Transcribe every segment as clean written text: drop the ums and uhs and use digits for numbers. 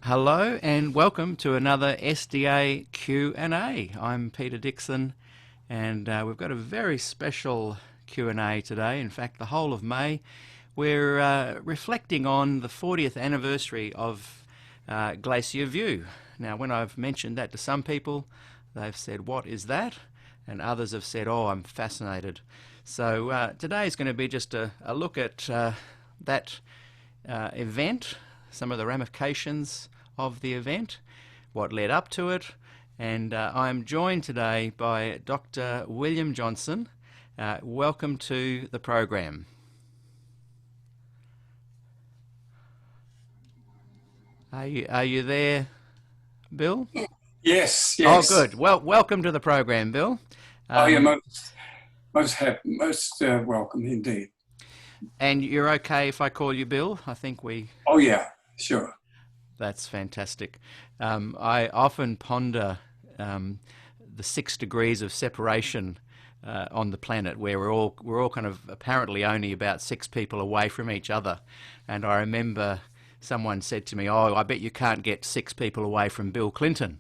Hello and welcome to another SDA Q&A. I'm Peter Dixon and we've got a very special Q&A today. In fact, the whole of May, we're reflecting on the 40th anniversary of Glacier View. Now, when I've mentioned that to some people, they've said, "What is that?" And others have said, "Oh, I'm fascinated." So today is going to be just a look at that event, some of the ramifications of the event, what led up to it, and I'm joined today by Dr. William Johnsson. Welcome to the program. Are you there, Bill? Yes, Oh, yes. good. Well, welcome to the program, Bill. Oh, you're Um, most happy, most welcome indeed. and you're okay if I call you Bill? I think Oh, yeah, sure. that's fantastic. I often ponder the 6 degrees of separation on the planet, where we're all kind of apparently only about 6 people away from each other. And I remember someone said to me, "Oh, I bet you can't get 6 people away from Bill Clinton."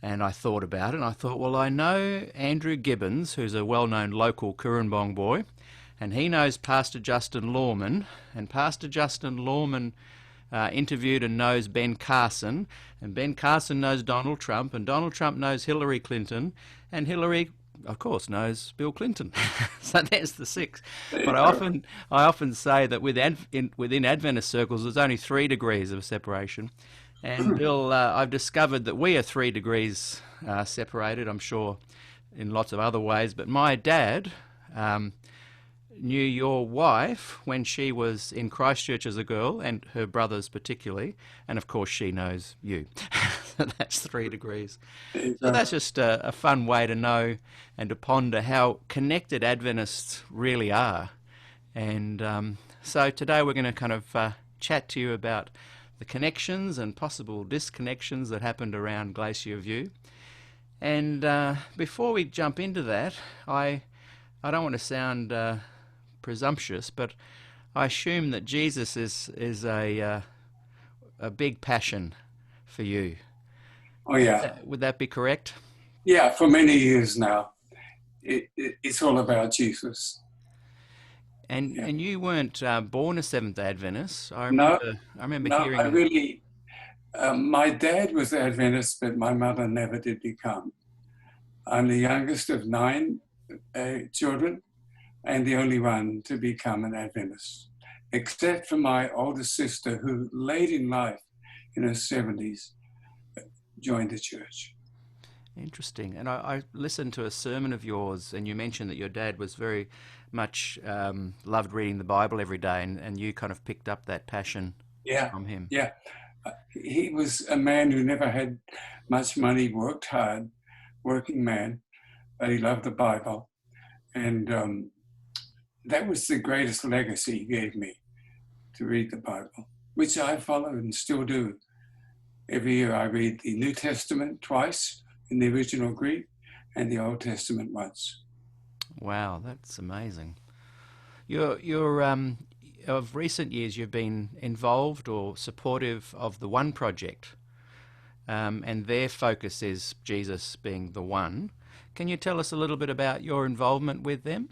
And I thought about it, and I thought, well, I know Andrew Gibbons, who's a well-known local Kurrambong boy, and he knows Pastor Justin Lawman, and Pastor Justin Lawman interviewed and knows Ben Carson, and Ben Carson knows Donald Trump, and Donald Trump knows Hillary Clinton, and Hillary, of course, knows Bill Clinton. So there's the 6. There But you I go. often, I often say that within Adventist circles, there's only 3 degrees of separation. And Bill, I've discovered that we are 3 degrees separated, I'm sure, in lots of other ways. But my dad knew your wife when she was in Christchurch as a girl, and her brothers particularly. And of course, she knows you. That's 3 degrees. There you So go. that's just a fun way to know and to ponder how connected Adventists really are. And so today we're going to kind of chat to you about the connections and possible disconnections that happened around Glacier View. And before we jump into that, I don't want to sound presumptuous, but I assume that Jesus is a big passion for you. Oh, Would yeah. that be correct? Yeah, for many years now, it's all about Jesus. And Yeah. and you weren't born a Seventh Adventist. I No, remember I remember no, hearing a my dad was Adventist, but my mother never did become. I'm the youngest of 9 children and the only one to become an Adventist, except for my older sister who late in life, in her 70s, joined the church. Interesting. And I listened to a sermon of yours, and you mentioned that your dad was very much loved reading the Bible every day, and you kind of picked up that passion Yeah, from him. yeah. He was a man who never had much money, worked hard, working man, but he loved the Bible. And that was the greatest legacy he gave me, to read the Bible, which I follow and still do. Every year I read the New Testament twice in the original Greek and the Old Testament once. Wow, that's amazing. You're of recent years, you've been involved or supportive of the One Project, and their focus is Jesus being the One. Can you tell us a little bit about your involvement with them?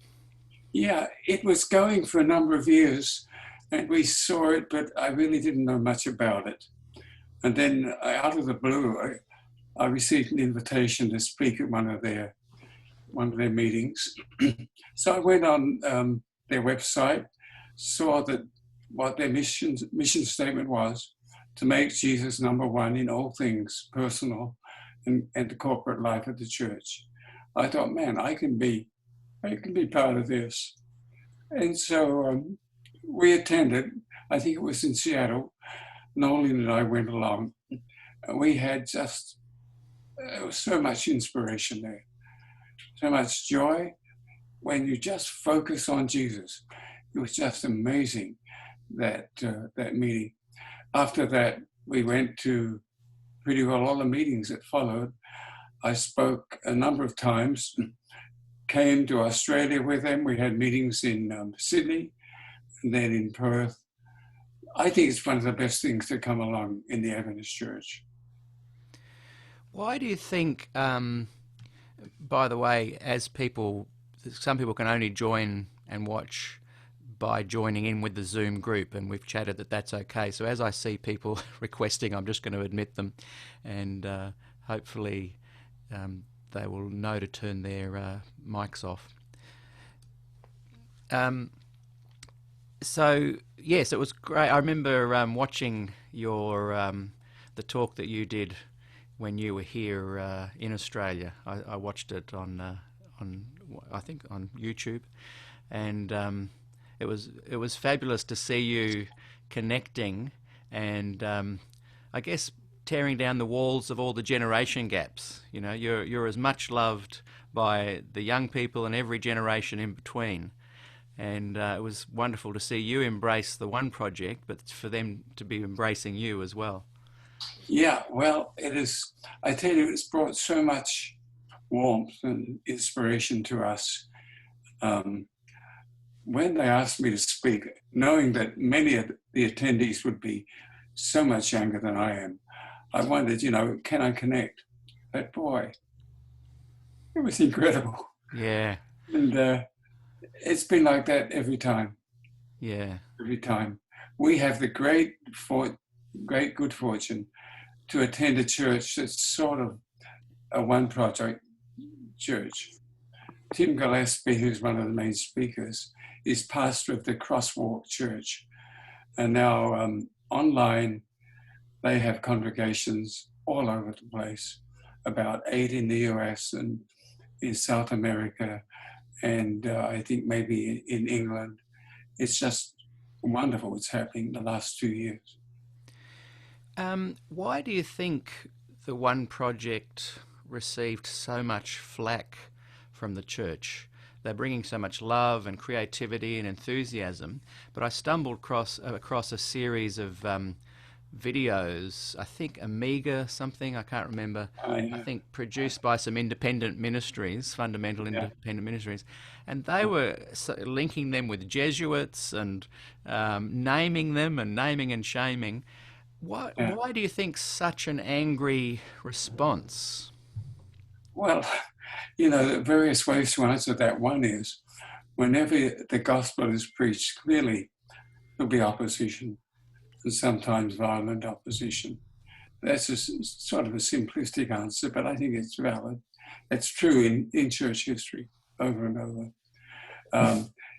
Yeah, it was going for a number of years and we saw it, but I really didn't know much about it. And then out of the blue, I received an invitation to speak at one of their meetings. So I went on their website, saw that what their mission statement was to make Jesus number one in all things personal and the corporate life of the church. I thought, man, I can be part of this. And so we attended. I think it was in Seattle. Nolan and I went along. We had just so much inspiration there, so much joy when you just focus on Jesus. It was just amazing that meeting. After that, we went to pretty well all the meetings that followed. I spoke a number of times, came to Australia with them. We had meetings in Sydney and then in Perth. I think it's one of the best things to come along in the Adventist Church. Why do you think, by the way, some people can only join and watch by joining in with the Zoom group, and we've chatted that that's okay. So as I see people requesting, I'm just going to admit them, and hopefully they will know to turn their mics off. So yes, it was great. I remember watching your the talk that you did when you were here in Australia. I watched it on I think on YouTube, and it was fabulous to see you connecting and I guess tearing down the walls of all the generation gaps. You know, you're as much loved by the young people and every generation in between. And it was wonderful to see you embrace the one project, but for them to be embracing you as well. Yeah, well, it is. I tell you, it's brought so much warmth and inspiration to us. When they asked me to speak, knowing that many of the attendees would be so much younger than I am, I wondered, can I connect? But boy, it was incredible. Yeah. And it's been like that every time. Yeah. Every time. We have the great good fortune to attend a church that's sort of a one project church. Tim Gillespie, who's one of the main speakers, is pastor of the Crosswalk Church. And now online, they have congregations all over the place, about 8 in the US and in South America, and I think maybe in England. It's just wonderful what's happening in the last 2 years. Why do you think the One Project received so much flack from the church? They're bringing so much love and creativity and enthusiasm, but I stumbled across a series of videos, I think Amiga something, I can't remember, I think produced by some independent ministries, fundamental independent ministries, and they were linking them with Jesuits and naming them and naming and shaming. Why do you think such an angry response? Well, the various ways to answer that. One is, whenever the gospel is preached, clearly there'll be opposition, and sometimes violent opposition. That's sort of a simplistic answer, but I think it's valid. It's true in church history over and over.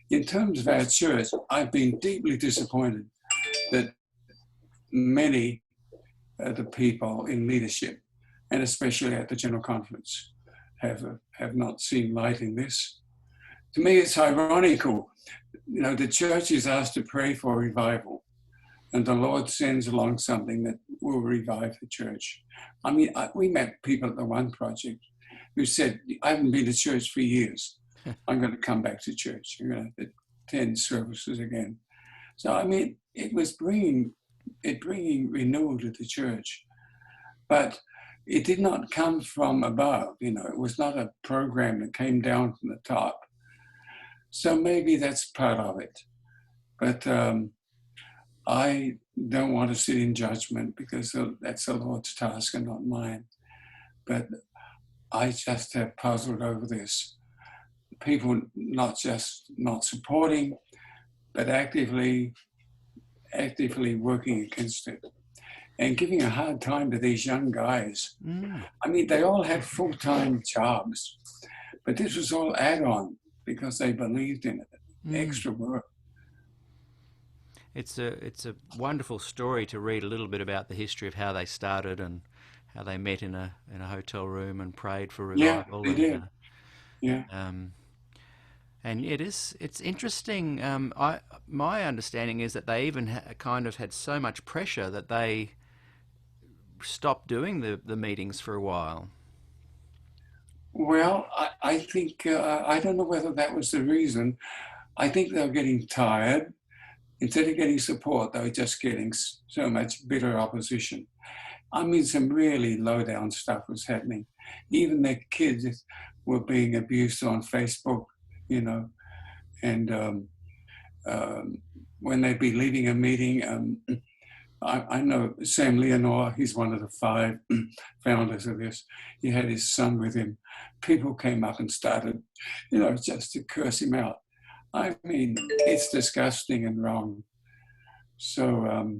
In terms of our church, I've been deeply disappointed that many of the people in leadership, and especially at the General Conference, have not seen light in this. To me, it's ironical. The church is asked to pray for revival, and the Lord sends along something that will revive the church. I mean, we met people at the One Project who said, I haven't been to church for years. I'm going to come back to church. I'm going to attend services again. So, I mean, it was bringing renewal to the church. But it did not come from above. It was not a program that came down from the top. So maybe that's part of it. But I don't want to sit in judgment because that's the Lord's task and not mine. But I just have puzzled over this. People not just not supporting, but actively working against it and giving a hard time to these young guys. I mean, they all had full-time jobs, but this was all add-on because they believed in it, extra work. It's a wonderful story to read a little bit about the history of how they started and how they met in a hotel room and prayed for revival. Yeah, they did. And it's interesting. My understanding is that they even kind of had so much pressure that they stopped doing the meetings for a while. Well, I think, I don't know whether that was the reason. I think they were getting tired. Instead of getting support, they were just getting so much bitter opposition. I mean, some really low-down stuff was happening. Even their kids were being abused on Facebook, and when they'd be leading a meeting, I know Sam Leonore, he's one of the 5 founders of this. He had his son with him. People came up and started, just to curse him out. I mean, it's disgusting and wrong. So,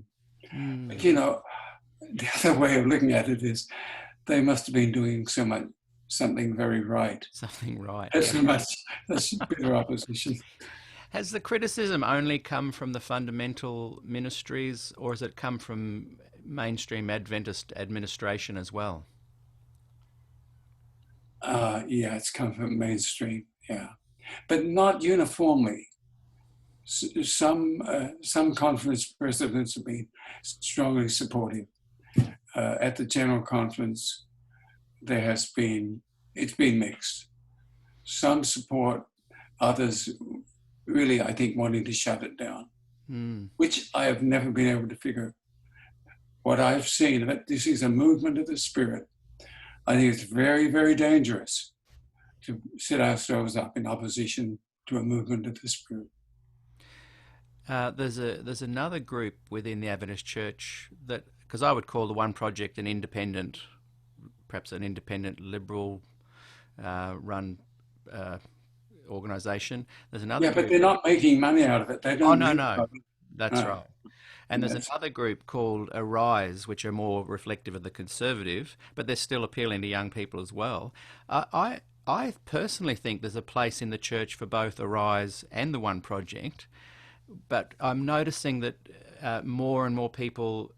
but, the other way of looking at it is they must have been doing something very right. Something right. That's bitter opposition. Has the criticism only come from the fundamental ministries, or has it come from mainstream Adventist administration as well? Yeah, it's come from mainstream, yeah. But not uniformly. Some conference presidents have been strongly supportive. At the General Conference, it's been mixed. Some support, others really, I think, wanting to shut it down, which I have never been able to figure. What I've seen, that this is a movement of the Spirit. I think it's very, very dangerous to set ourselves up in opposition to a movement of the Spirit. There's another group within the Adventist Church that, because I would call the One Project an independent, perhaps an independent liberal run organisation. There's another. Yeah, but they're not making money out of it. They don't. Oh no, that's right. And there's another group called Arise, which are more reflective of the conservative, but they're still appealing to young people as well. I personally think there's a place in the church for both Arise and the One Project, but I'm noticing that more and more people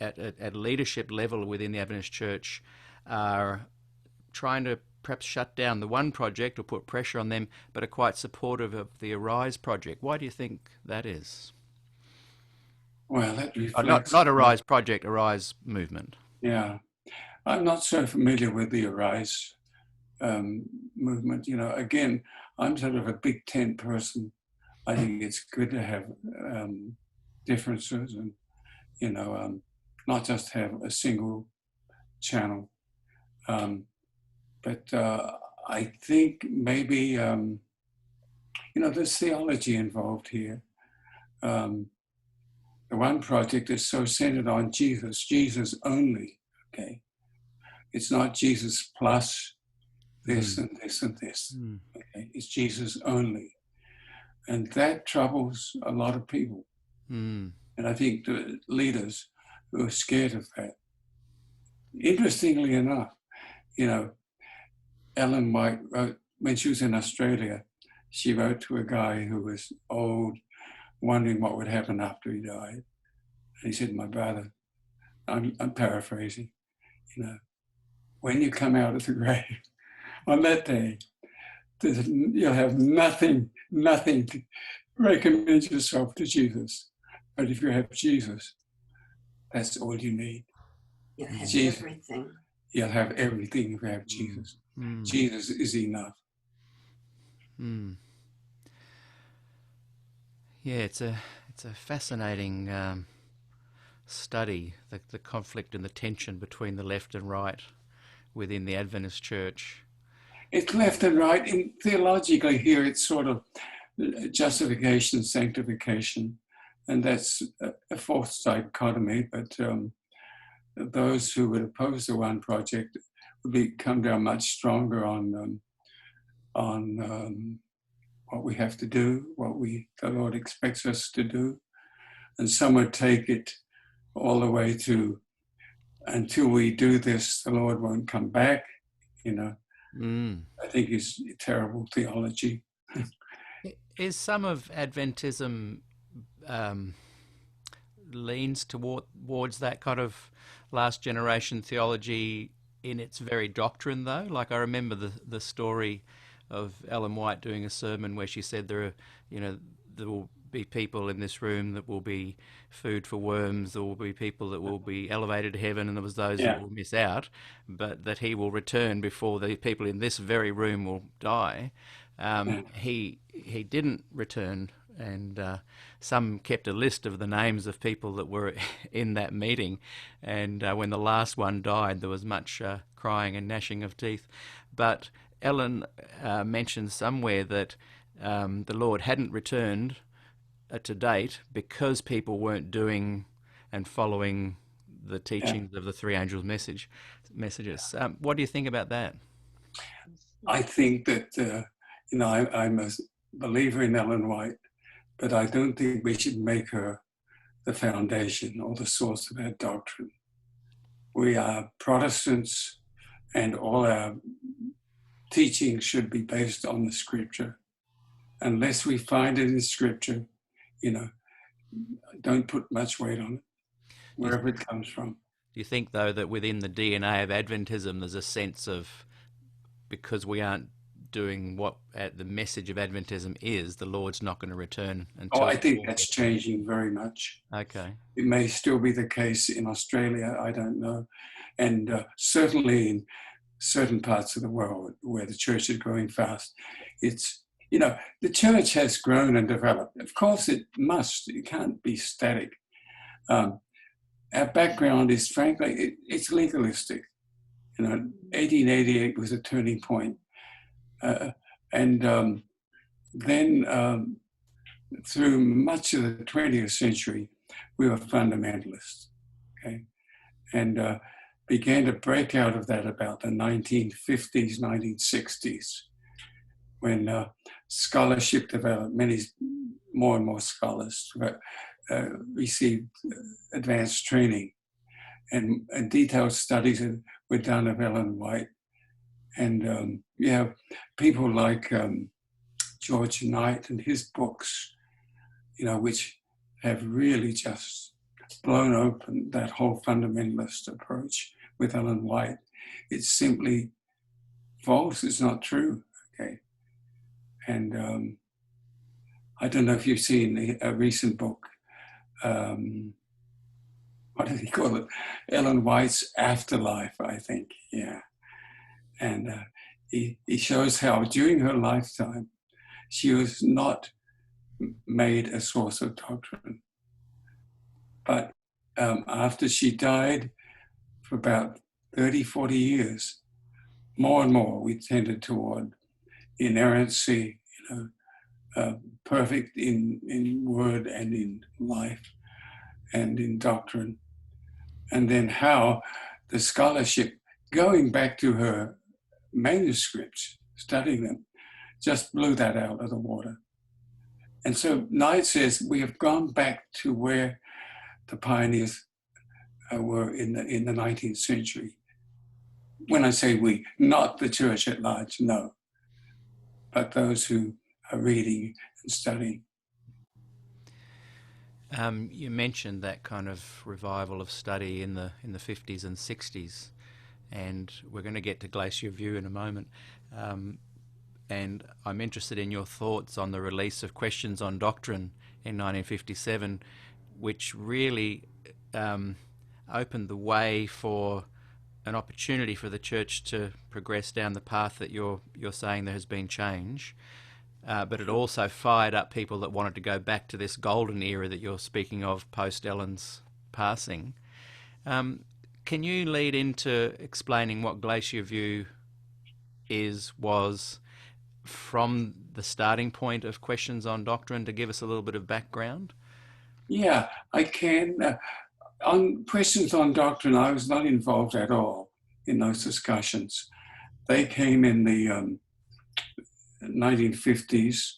at leadership level within the Adventist Church are trying to perhaps shut down the One Project or put pressure on them, but are quite supportive of the Arise Project. Why do you think that is? Well, that reflects... Not Arise Project, Arise Movement. Yeah. I'm not so familiar with the Arise movement. Again, I'm sort of a big tent person. I think it's good to have differences and, not just have a single channel. But I think maybe, there's theology involved here. The One Project is so centered on Jesus only, okay? It's not Jesus plus this and this and this, okay? It's Jesus only. And that troubles a lot of people. And I think the leaders who are scared of that. Interestingly enough, Ellen White wrote, when she was in Australia, she wrote to a guy who was old, wondering what would happen after he died. And he said, my brother, I'm paraphrasing, when you come out of the grave, on that day, you'll have nothing to recommend yourself to Jesus. But if you have Jesus, that's all you need. You'll have everything. You'll have everything if you have Jesus. Jesus is enough. Yeah, it's a fascinating study, the conflict and the tension between the left and right within the Adventist Church. It's left and right. And theologically here, it's sort of justification, sanctification, and that's a fourth dichotomy. But those who would oppose the One Project would come down much stronger on what we have to do, what the Lord expects us to do. And some would take it all the way to, until we do this, the Lord won't come back, I think is terrible theology. Is some of Adventism leans towards that kind of last generation theology in its very doctrine, though? Like, I remember the story of Ellen White doing a sermon where she said there will be people in this room that will be food for worms, there will be people that will be elevated to heaven, and there was those that will miss out, but that he will return before the people in this very room will die. He didn't return, and some kept a list of the names of people that were in that meeting, and when the last one died, there was much crying and gnashing of teeth. But Ellen mentioned somewhere that the Lord hadn't returned to date because people weren't doing and following the teachings of the three angels' messages. What do you think about that? I think that, I'm a believer in Ellen White, but I don't think we should make her the foundation or the source of our doctrine. We are Protestants, and all our teaching should be based on the scripture. Unless we find it in scripture, don't put much weight on it, wherever it comes from. Do you think, though, that within the DNA of Adventism, there's a sense of, because we aren't doing what the message of Adventism is, the Lord's not going to return until... I think that's changing very much. Okay. It may still be the case in Australia, I don't know. And certainly in certain parts of the world where the church is growing fast, it's, the church has grown and developed. Of course it must, it can't be static. Our background is, frankly, it's legalistic. 1888 was a turning point. Then through much of the 20th century, we were fundamentalists, okay? And began to break out of that about the 1950s, 1960s, when scholarship developed. More and more scholars received advanced training, and detailed studies were done of Ellen White. And people like George Knight and his books, which have really just blown open that whole fundamentalist approach with Ellen White. It's simply false, it's not true, okay? And I don't know if you've seen a recent book, what did he call it? Ellen White's Afterlife, I think, yeah. And he shows how during her lifetime, she was not made a source of doctrine. But after she died, for about 30, 40 years, more and more we tended toward inerrancy, perfect in word and in life and in doctrine. And then how the scholarship, going back to her manuscripts, studying them, just blew that out of the water. And so Knight says we have gone back to where the pioneers were in the 19th century. When I say we, not the church at large, no, but those who are reading and studying. You mentioned that kind of revival of study in the 50s and 60s, and we're going to get to Glacier View in a moment. And I'm interested in your thoughts on the release of Questions on Doctrine in 1957, which really opened the way for an opportunity for the church to progress down the path that you're saying there has been change. But it also fired up people that wanted to go back to this golden era that you're speaking of post Ellen's passing. Can you lead into explaining what Glacier View was from the starting point of Questions on Doctrine, to give us a little bit of background? Yeah, I can. On Questions on Doctrine, I was not involved at all in those discussions. They came in the 1950s.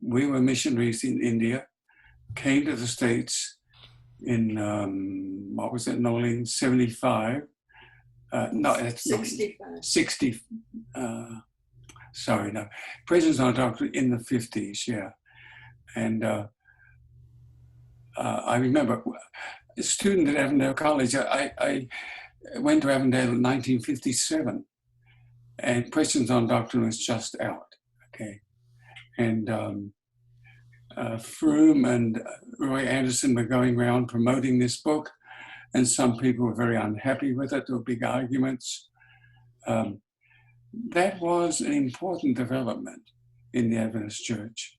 We were missionaries in India, came to the States in, 75? No, it's 65. 60. Sorry, no. Questions on Doctrine in the 50s, yeah. And I remember a student at Avondale College, I went to Avondale in 1957, and Questions on Doctrine was just out, okay? And Froome and Roy Anderson were going around promoting this book, and some people were very unhappy with it. There were big arguments. That was an important development in the Adventist Church.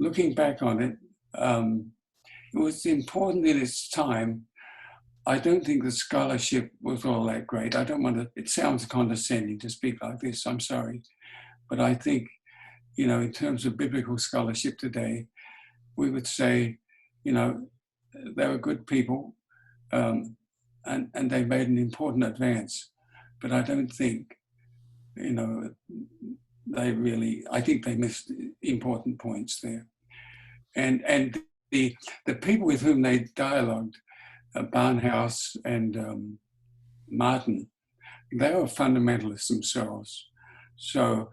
Looking back on it, it was important in its time. I don't think the scholarship was all that great. I don't want to, it sounds condescending to speak like this, I'm sorry. But I think in terms of biblical scholarship today, we would say, they were good people, and they made an important advance. But I don't think, I think they missed important points there. And the people with whom they dialogued, Barnhouse and Martin, they were fundamentalists themselves. So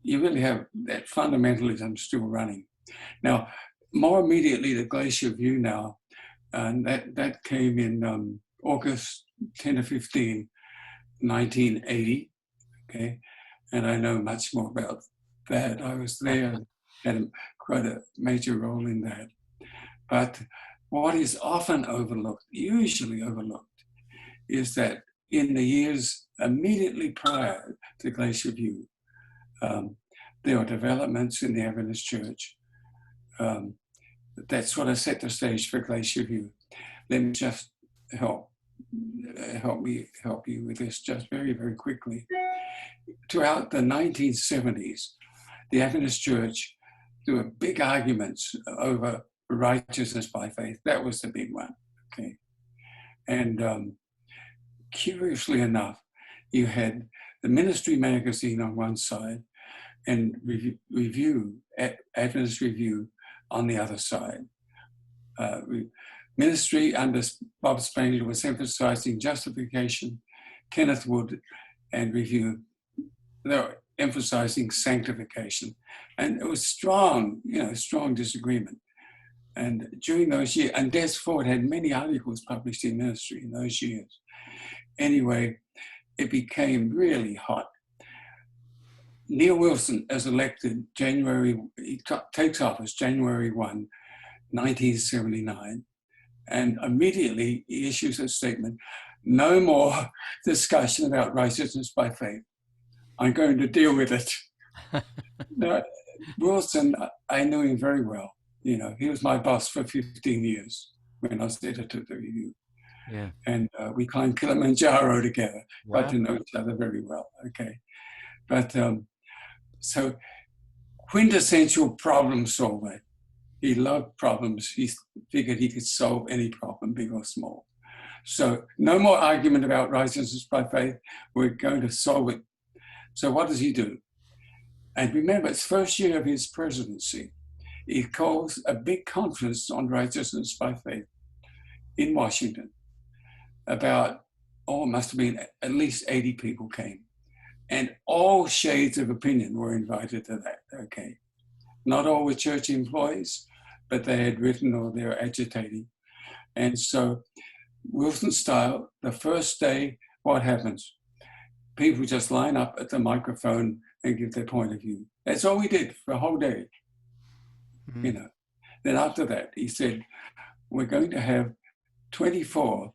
you really have that fundamentalism still running. Now, more immediately, the Glacier View now, and that came in August 10 to 15, 1980, okay? And I know much more about that. I was there, had quite a major role in that. But what is often overlooked, usually overlooked, is that in the years immediately prior to Glacier View, there were developments in the Adventist Church that sort of set the stage for Glacier View. Let me just help you with this just very, very quickly. Throughout the 1970s, the Adventist Church, there were big arguments over righteousness by faith. That was the big one, okay? And curiously enough, you had the Ministry magazine on one side and Adventist Review on the other side. Ministry under Bob Spangler was emphasizing justification. Kenneth Wood and Review, they were emphasizing sanctification. And it was strong disagreement. And during those years, and Des Ford had many articles published in Ministry in those years. Anyway, it became really hot. Neil Wilson is elected he takes office January 1, 1979, and immediately he issues a statement, no more discussion about righteousness by faith. I'm going to deal with it. Now, Wilson, I knew him very well. He was my boss for 15 years when I was editor of the Review. Yeah. And we climbed Kilimanjaro together. Wow. Got to know each other very well, okay? But so quintessential problem solver. He loved problems. He figured he could solve any problem, big or small. So no more argument about righteousness by faith. We're going to solve it. So what does he do? And remember, it's first year of his presidency. He calls a big conference on righteousness by faith in Washington. Must have been at least 80 people came. And all shades of opinion were invited to that, okay? Not all were church employees, but they had written or they were agitating. And so Wilson style, the first day, what happens? People just line up at the microphone and give their point of view. That's all we did for a whole day. Mm-hmm. Then after that, he said, we're going to have 24,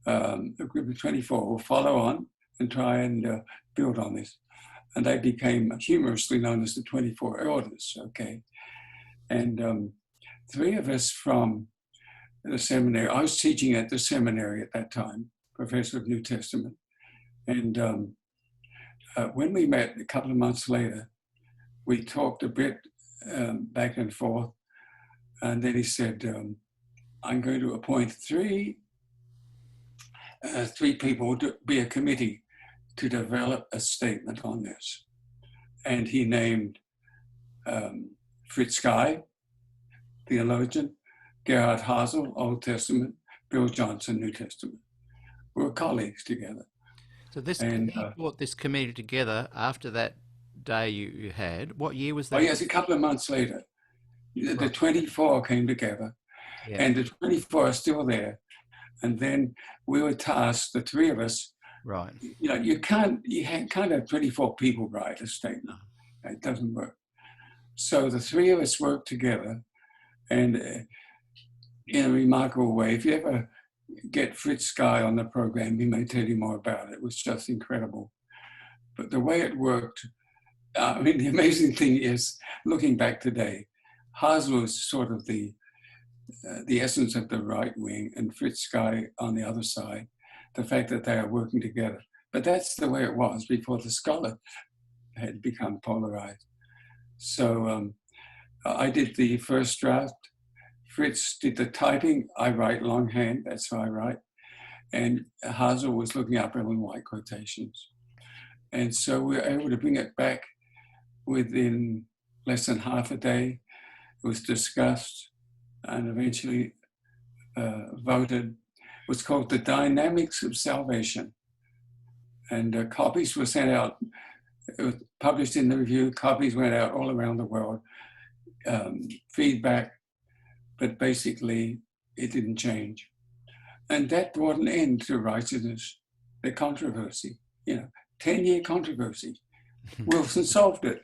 a group of 24 will follow on and try and build on this. And they became humorously known as the 24 Elders, okay? And 3 of us from the seminary, I was teaching at the seminary at that time, professor of New Testament. And when we met a couple of months later, we talked a bit back and forth. And then he said, I'm going to appoint 3 people to be a committee to develop a statement on this. And he named Fritz Guy, theologian, Gerhard Hasel, Old Testament, Bill Johnsson, New Testament. We were colleagues together. So he brought this committee together after that day you had. What year was that? Oh, yes, a couple of months later. The 24 came together, and the 24 are still there. And then we were tasked, the 3 of us. Right. You can't have 24 people write a statement. It doesn't work. So the 3 of us worked together, and in a remarkable way. If you ever get Fritz Guy on the program, he may tell you more about it. It was just incredible. But the way it worked, the amazing thing is, looking back today, Hasel was sort of the essence of the right wing, and Fritz Guy on the other side, the fact that they are working together. But that's the way it was before the scholar had become polarized. So I did the first draft. Fritz did the typing. I write longhand. That's how I write. And Hazel was looking up Ellen White quotations. And so we were able to bring it back within less than half a day. It was discussed and eventually voted. It was called The Dynamics of Salvation. And copies were sent out. It was published in the review. Copies went out all around the world. Feedback, but basically it didn't change. And that brought an end to righteousness, the controversy, 10-year controversy. Wilson solved it.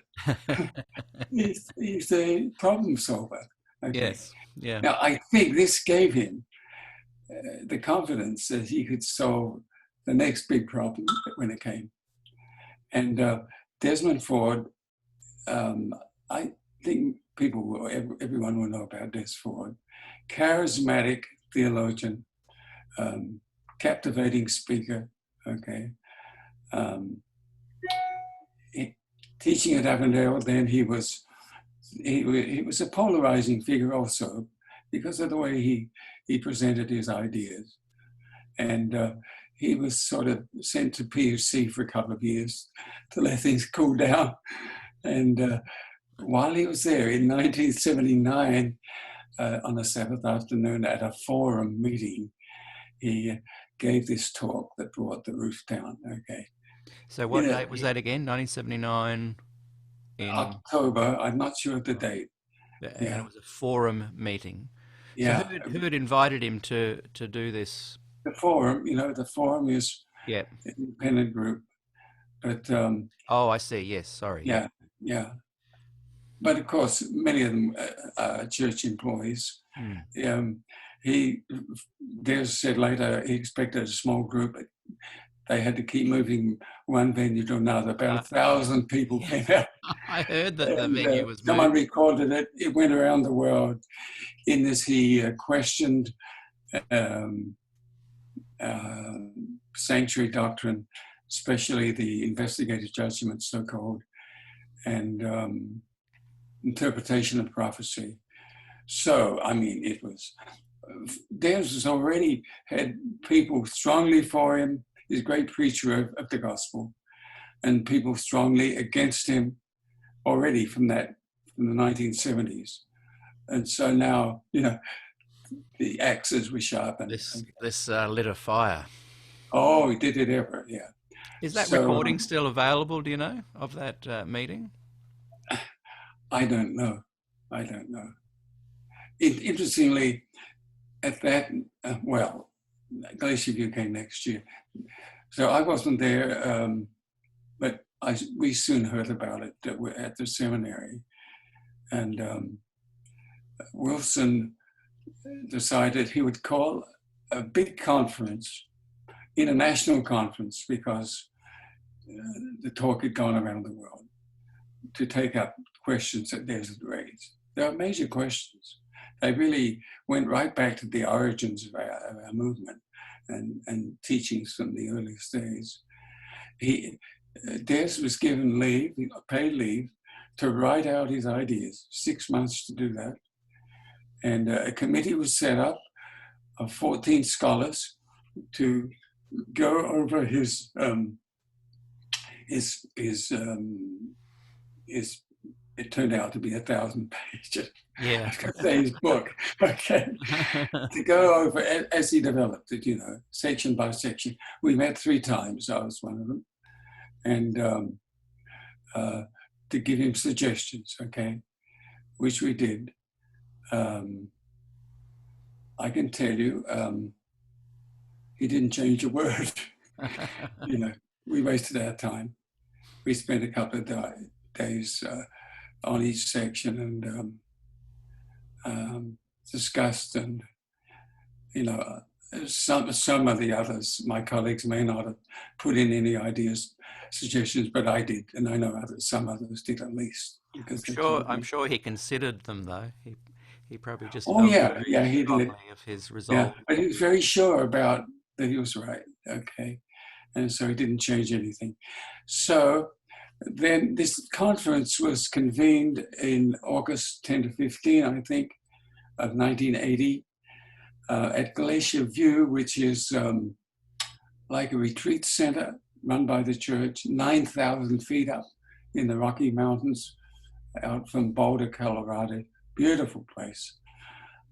he's a problem solver. Okay. Yes, yeah. Now, I think this gave him the confidence that he could solve the next big problem when it came. And Desmond Ford, I think everyone will know about Des Ford. Charismatic theologian, captivating speaker, okay. Teaching at Avondale, then he was a polarizing figure also because of the way he presented his ideas. And he was sort of sent to PUC for a couple of years to let things cool down. And while he was there in 1979, on a Sabbath afternoon at a forum meeting, he gave this talk that brought the roof down, okay. So what date was that again? 1979 in October. I'm not sure of the date. And it was a forum meeting. Yeah. So who had invited him to do this? The forum, the forum is an independent group. But oh, I see. Yes, sorry. Yeah. But of course, many of them are church employees. Des said later he expected a small group. But they had to keep moving one venue to another. About 1,000 people came out. I heard that the venue was moved. Someone recorded it. It went around the world. In this, he questioned sanctuary doctrine, especially the investigative judgment, so-called, and interpretation of prophecy. So, I mean, it was, Des was already had people strongly for him. He's a great preacher of the gospel, and people strongly against him already from the 1970s. And so now, the axes were sharpened. This lit a fire. Oh, did it ever? Yeah. Is that recording still available, do you know, of that meeting? I don't know. Interestingly, at that, Glacier View came next year. So I wasn't there, but we soon heard about it at the seminary. And Wilson decided he would call a big conference, international conference, because the talk had gone around the world, to take up questions that Des had raised. There are major questions. They really went right back to the origins of our movement and teachings from the earliest days. Des was given leave, paid leave, to write out his ideas, 6 months to do that. And a committee was set up of 14 scholars to go over his it turned out to be 1,000 pages. Yeah. His book, okay. To go over as he developed it, section by section. We met 3 times. I was one of them, and to give him suggestions, okay, which we did. I can tell you, he didn't change a word. We wasted our time. We spent a couple of days on each section and discussed, and some of the others, my colleagues may not have put in any ideas, suggestions, but I did, and I know some others did at least. I'm sure he considered them though. He probably just he did of his resolve. Yeah, but he was very sure about that he was right. Okay, and so he didn't change anything. So Then this conference was convened in August 10 to 15, I think, of 1980 at Glacier View, which is like a retreat center run by the church, 9,000 feet up in the Rocky Mountains out from Boulder, Colorado. Beautiful place,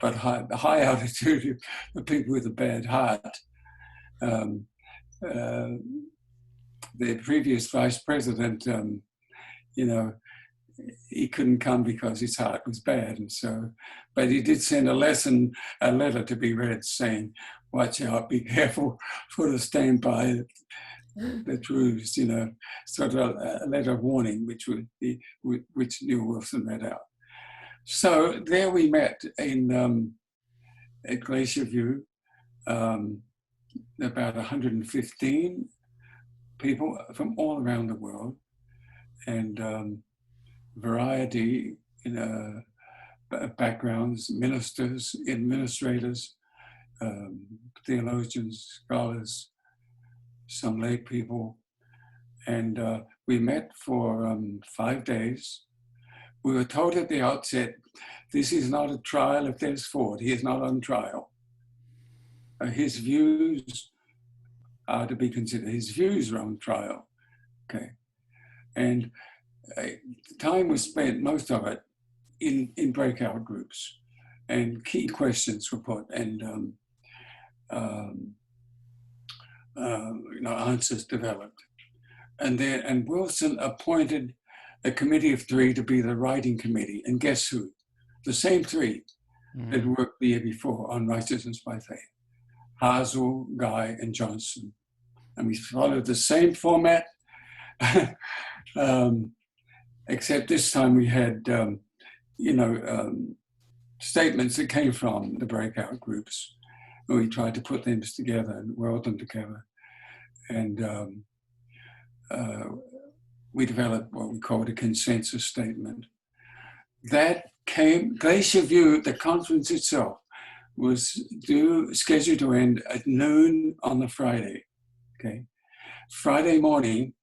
but high altitude, the people with a bad heart. The previous vice president, he couldn't come because his heart was bad, and so, but he did send a letter to be read saying, "Watch out, be careful, for to stand by the truths," sort of a letter of warning, which Neil Wilson read out. So there we met at Glacier View, about 115 people from all around the world, and variety backgrounds, ministers, administrators, theologians, scholars, some lay people. And we met for 5 days. We were told at the outset, this is not a trial if there's Ford. He is not on trial. His views are to be considered. His views are on trial. Okay. And time was spent, most of it, in breakout groups, and key questions were put, and answers developed. And Wilson appointed a committee of 3 to be the writing committee. And guess who? The same 3 that worked the year before on Righteousness by Faith. Hazel, Guy, and Johnsson. And we followed the same format, except this time we had, statements that came from the breakout groups. And we tried to put them together and weld them together. And we developed what we called a consensus statement. That came, Glacier View, the conference itself, was scheduled to end at noon on the Friday, okay? Friday morning,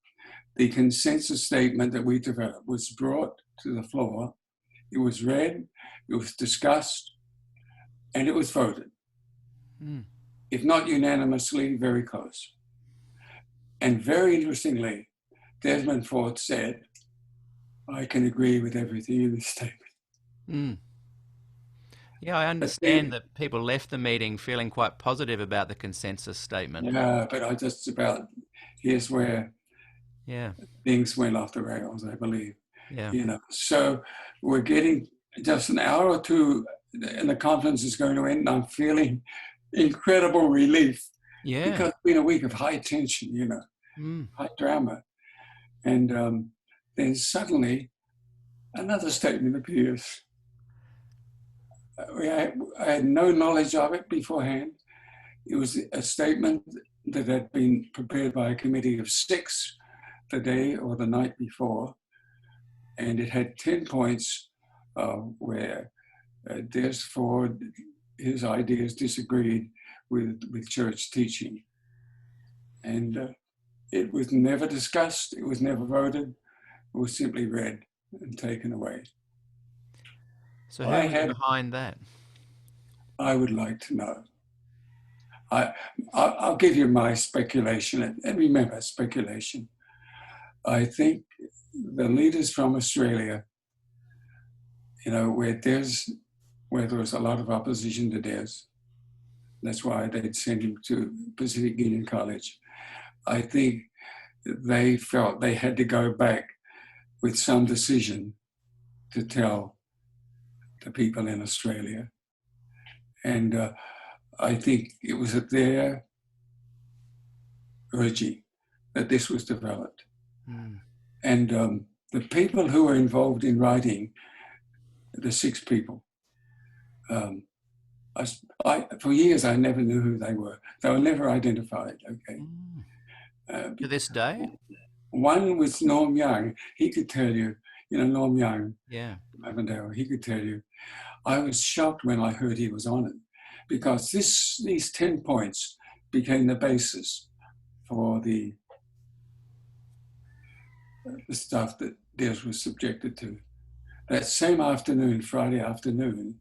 the consensus statement that we developed was brought to the floor. It was read, it was discussed, and it was voted. If not unanimously, very close. And very interestingly, Desmond Ford said, "I can agree with everything in this statement." Yeah, I understand that people left the meeting feeling quite positive about the consensus statement. Yeah, but here's where things went off the rails, I believe. Yeah. So we're getting just an hour or two, and the conference is going to end, and I'm feeling incredible relief. Yeah. Because it's been a week of high tension, high drama. And then suddenly another statement appears. I had no knowledge of it beforehand. It was a statement that had been prepared by a committee of 6 the day or the night before. And it had 10 points where Des Ford, his ideas disagreed with church teaching. And it was never discussed, it was never voted, it was simply read and taken away. So who was behind that? I would like to know. I'll give you my speculation, and remember, speculation. I think the leaders from Australia, where there was a lot of opposition to Des, that's why they'd send him to Pacific Union College. I think they felt they had to go back with some decision to tell the people in Australia. And I think it was at their urging that this was developed. And the people who were involved in writing, the 6 people, for years I never knew who they were. They were never identified, okay? To this day? One was Norm Young. He could tell you, Norm Young, Avondale, he could tell you. I was shocked when I heard he was on it, because these 10 points became the basis for the the stuff that Des was subjected to. That same afternoon, Friday afternoon,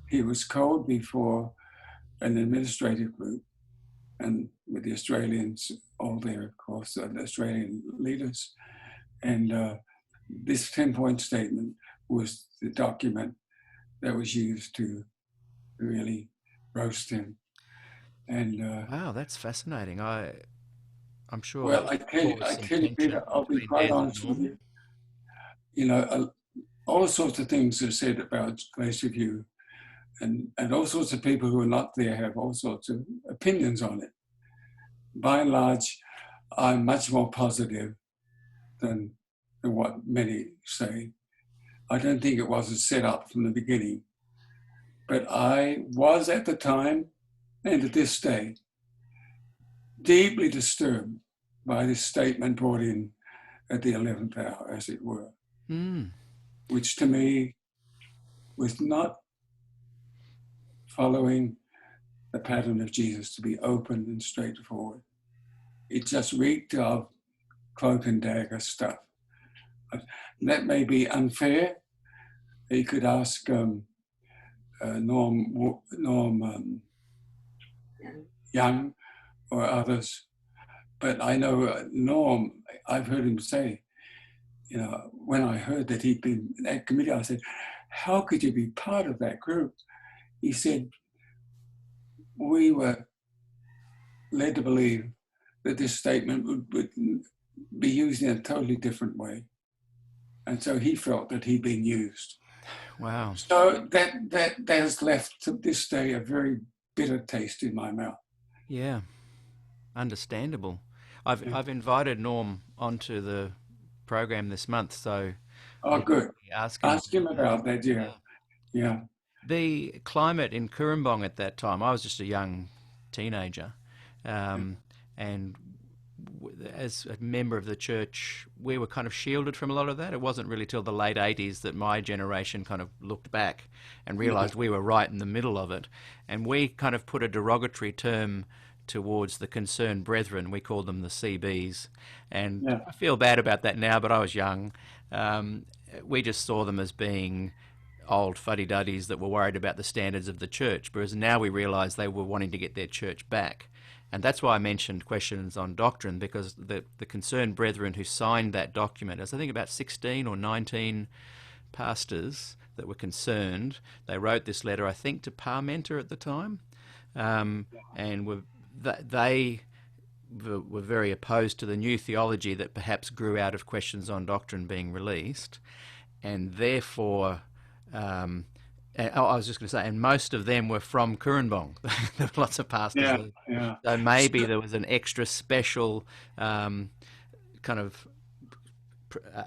he was called before an administrative group, and with the Australians all there, of course, the Australian leaders. And this 10-point statement was the document that was used to really roast him. And wow, that's fascinating. I'm sure well, that I caused some tell you, tension Peter, I'll be between quite Des and honest with Norm. you. You know, all sorts of things are said about Glacier View, and all sorts of people who are not there have all sorts of opinions on it. By and large, I'm much more positive than what many say. I don't think it was a setup from the beginning, but I was at the time, and to this day, deeply disturbed by this statement brought in at the 11th hour, as it were, which to me was not following the pattern of Jesus to be open and straightforward. It just reeked of cloak and dagger stuff. That may be unfair. You could ask Norm Young or others, but I know Norm, I've heard him say, you know, when I heard that he'd been in that committee, I said, how could you be part of that group? He said, we were led to believe that this statement would be used in a totally different way. And so he felt that he'd been used. Wow. So that has left to this day a very bitter taste in my mouth. Yeah, understandable. I've invited Norm onto the program this month, so Oh, good. ask Him about that. Yeah. The climate in Kurumbong at that time, I was just a young teenager, and as a member of the church, we were kind of shielded from a lot of that. It wasn't really till the late 80s that my generation kind of looked back and realised we were right in the middle of it. And we kind of put a derogatory term towards the concerned brethren. We called them the CBs. And I feel bad about that now, but I was young. We just saw them as being old fuddy-duddies that were worried about the standards of the church, whereas now we realise they were wanting to get their church back. And that's why I mentioned questions on doctrine, because the concerned brethren who signed that document, there's I think about 16 or 19 pastors that were concerned. They wrote this letter, I think, to Parmenter at the time, and they were very opposed to the new theology that perhaps grew out of questions on doctrine being released, and therefore I was just going to say, and most of them were from Kurumbong. There were lots of pastors. Yeah. So maybe there was an extra special kind of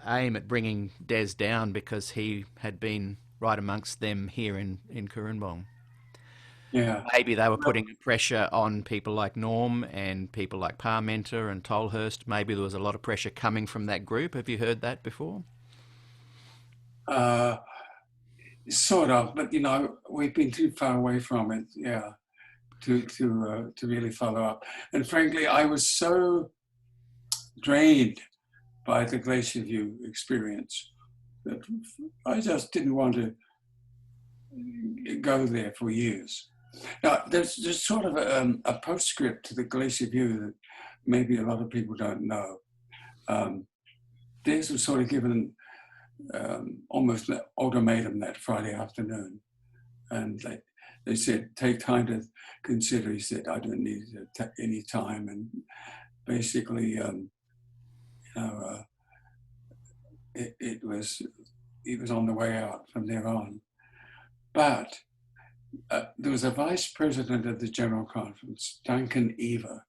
aim at bringing Des down because he had been right amongst them here in Kurumbong. Yeah. Maybe they were putting pressure on people like Norm and people like Parmenter and Tolhurst. Maybe there was a lot of pressure coming from that group. Have you heard that before? Sort of, but you know, we've been too far away from it, to really follow up. And frankly, I was so drained by the Glacier View experience that I just didn't want to go there for years. Now, there's sort of a postscript to the Glacier View that maybe a lot of people don't know. Des was sort of given almost an ultimatum that Friday afternoon. And they said, take time to consider. He said, I don't need any time. And basically, he was on the way out from there on. But there was a vice president of the General Conference, Duncan Eva,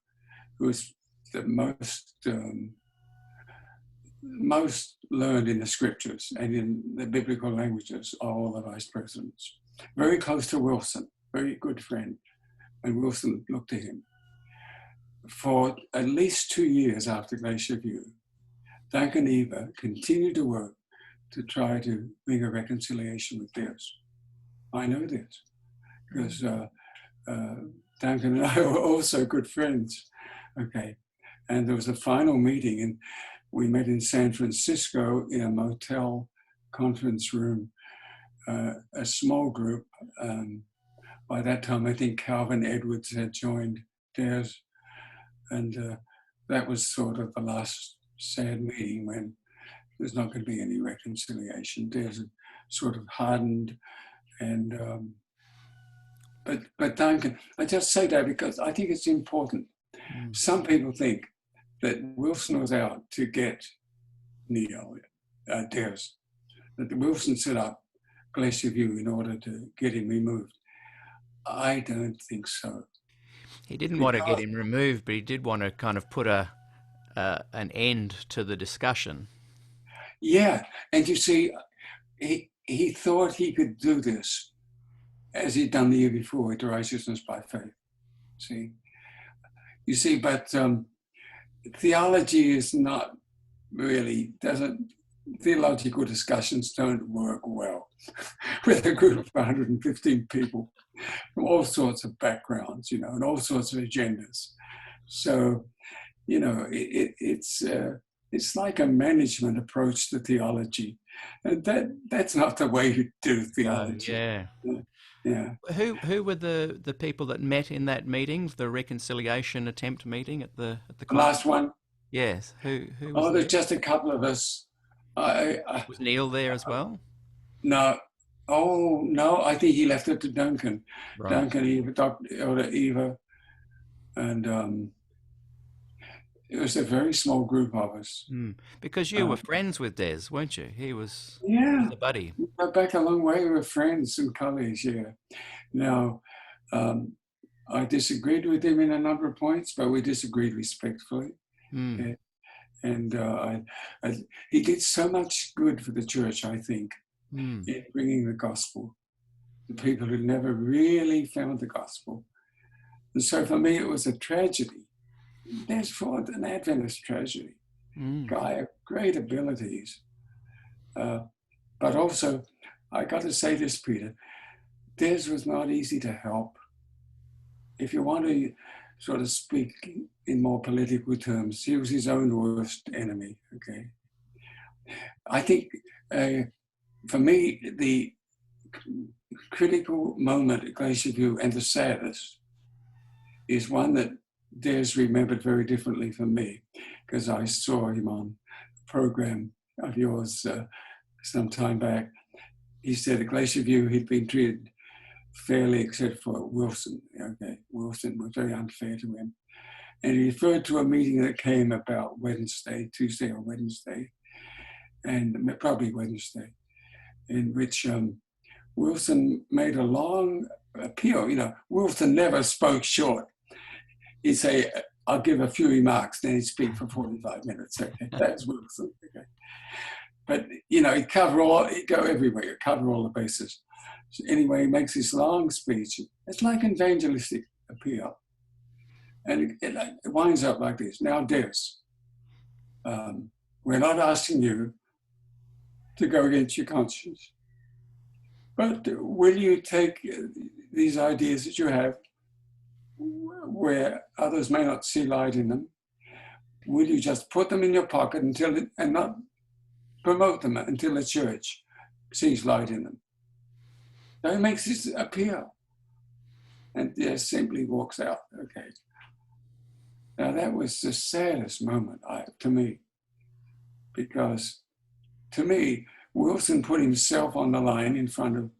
who was the most learned in the scriptures and in the biblical languages of all the vice presidents. Very close to Wilson, very good friend. And Wilson looked to him. For at least 2 years after Glacier View, Duncan Eva continued to work to try to bring a reconciliation with this. I know this because Duncan and I were also good friends. Okay. And there was a final meeting, and we met in San Francisco in a motel conference room, a small group. By that time, I think Calvin Edwards had joined theirs. And that was sort of the last sad meeting when there's not going to be any reconciliation. There's sort of hardened. And but Duncan, I just say that because I think it's important. Some people think that Wilson was out to get Neil, Des, that Wilson set up Glacier View in order to get him removed. I don't think so. He didn't want to get him removed, but he did want to kind of put an end to the discussion. Yeah, and you see, he thought he could do this, as he'd done the year before with righteousness by faith. You see, but theology is not really, theological discussions don't work well with a group of 115 people from all sorts of backgrounds, and all sorts of agendas. So, it's like a management approach to theology, and that's not the way you do theology. Yeah. Who were the people that met in that meeting, the reconciliation attempt meeting at the last one? Yes. Who was there's just a couple of us. Was Neil there as well? No. Oh no, I think he left it to Duncan. Right. Duncan, Eva, Dr. Elder Eva, and it was a very small group of us. Because you were friends with Des, weren't you? He was a buddy. We go back a long way. We were friends and colleagues, yeah. Now, I disagreed with him in a number of points, but we disagreed respectfully. Yeah. And he did so much good for the church, I think, in bringing the gospel to people who never really found the gospel. And so for me, it was a tragedy. There's Ford, an Adventist tragedy. Guy of great abilities. But also, I got to say this, Peter, Des was not easy to help. If you want to sort of speak in more political terms, he was his own worst enemy, okay? I think, for me, the critical moment at Glacier View, and the saddest, is one that Des remembered very differently from me, because I saw him on a program of yours some time back. He said at Glacier View he'd been treated fairly except for Wilson. Okay, Wilson was very unfair to him. And he referred to a meeting that came about Tuesday or Wednesday, and probably Wednesday, in which Wilson made a long appeal. Wilson never spoke short. He'd say, I'll give a few remarks, then he'd speak for 45 minutes. Okay, that's Wilson. Okay. But, he'd go everywhere, he'd cover all the bases. So anyway, he makes this long speech. It's like an evangelistic appeal. And it winds up like this. Now, Des, we're not asking you to go against your conscience, but will you take these ideas that you have where others may not see light in them? Will you just put them in your pocket and not promote them until the church sees light in them? So he makes this appeal, and Des simply walks out. Okay. Now that was the saddest moment to me, because to me, Wilson put himself on the line in front of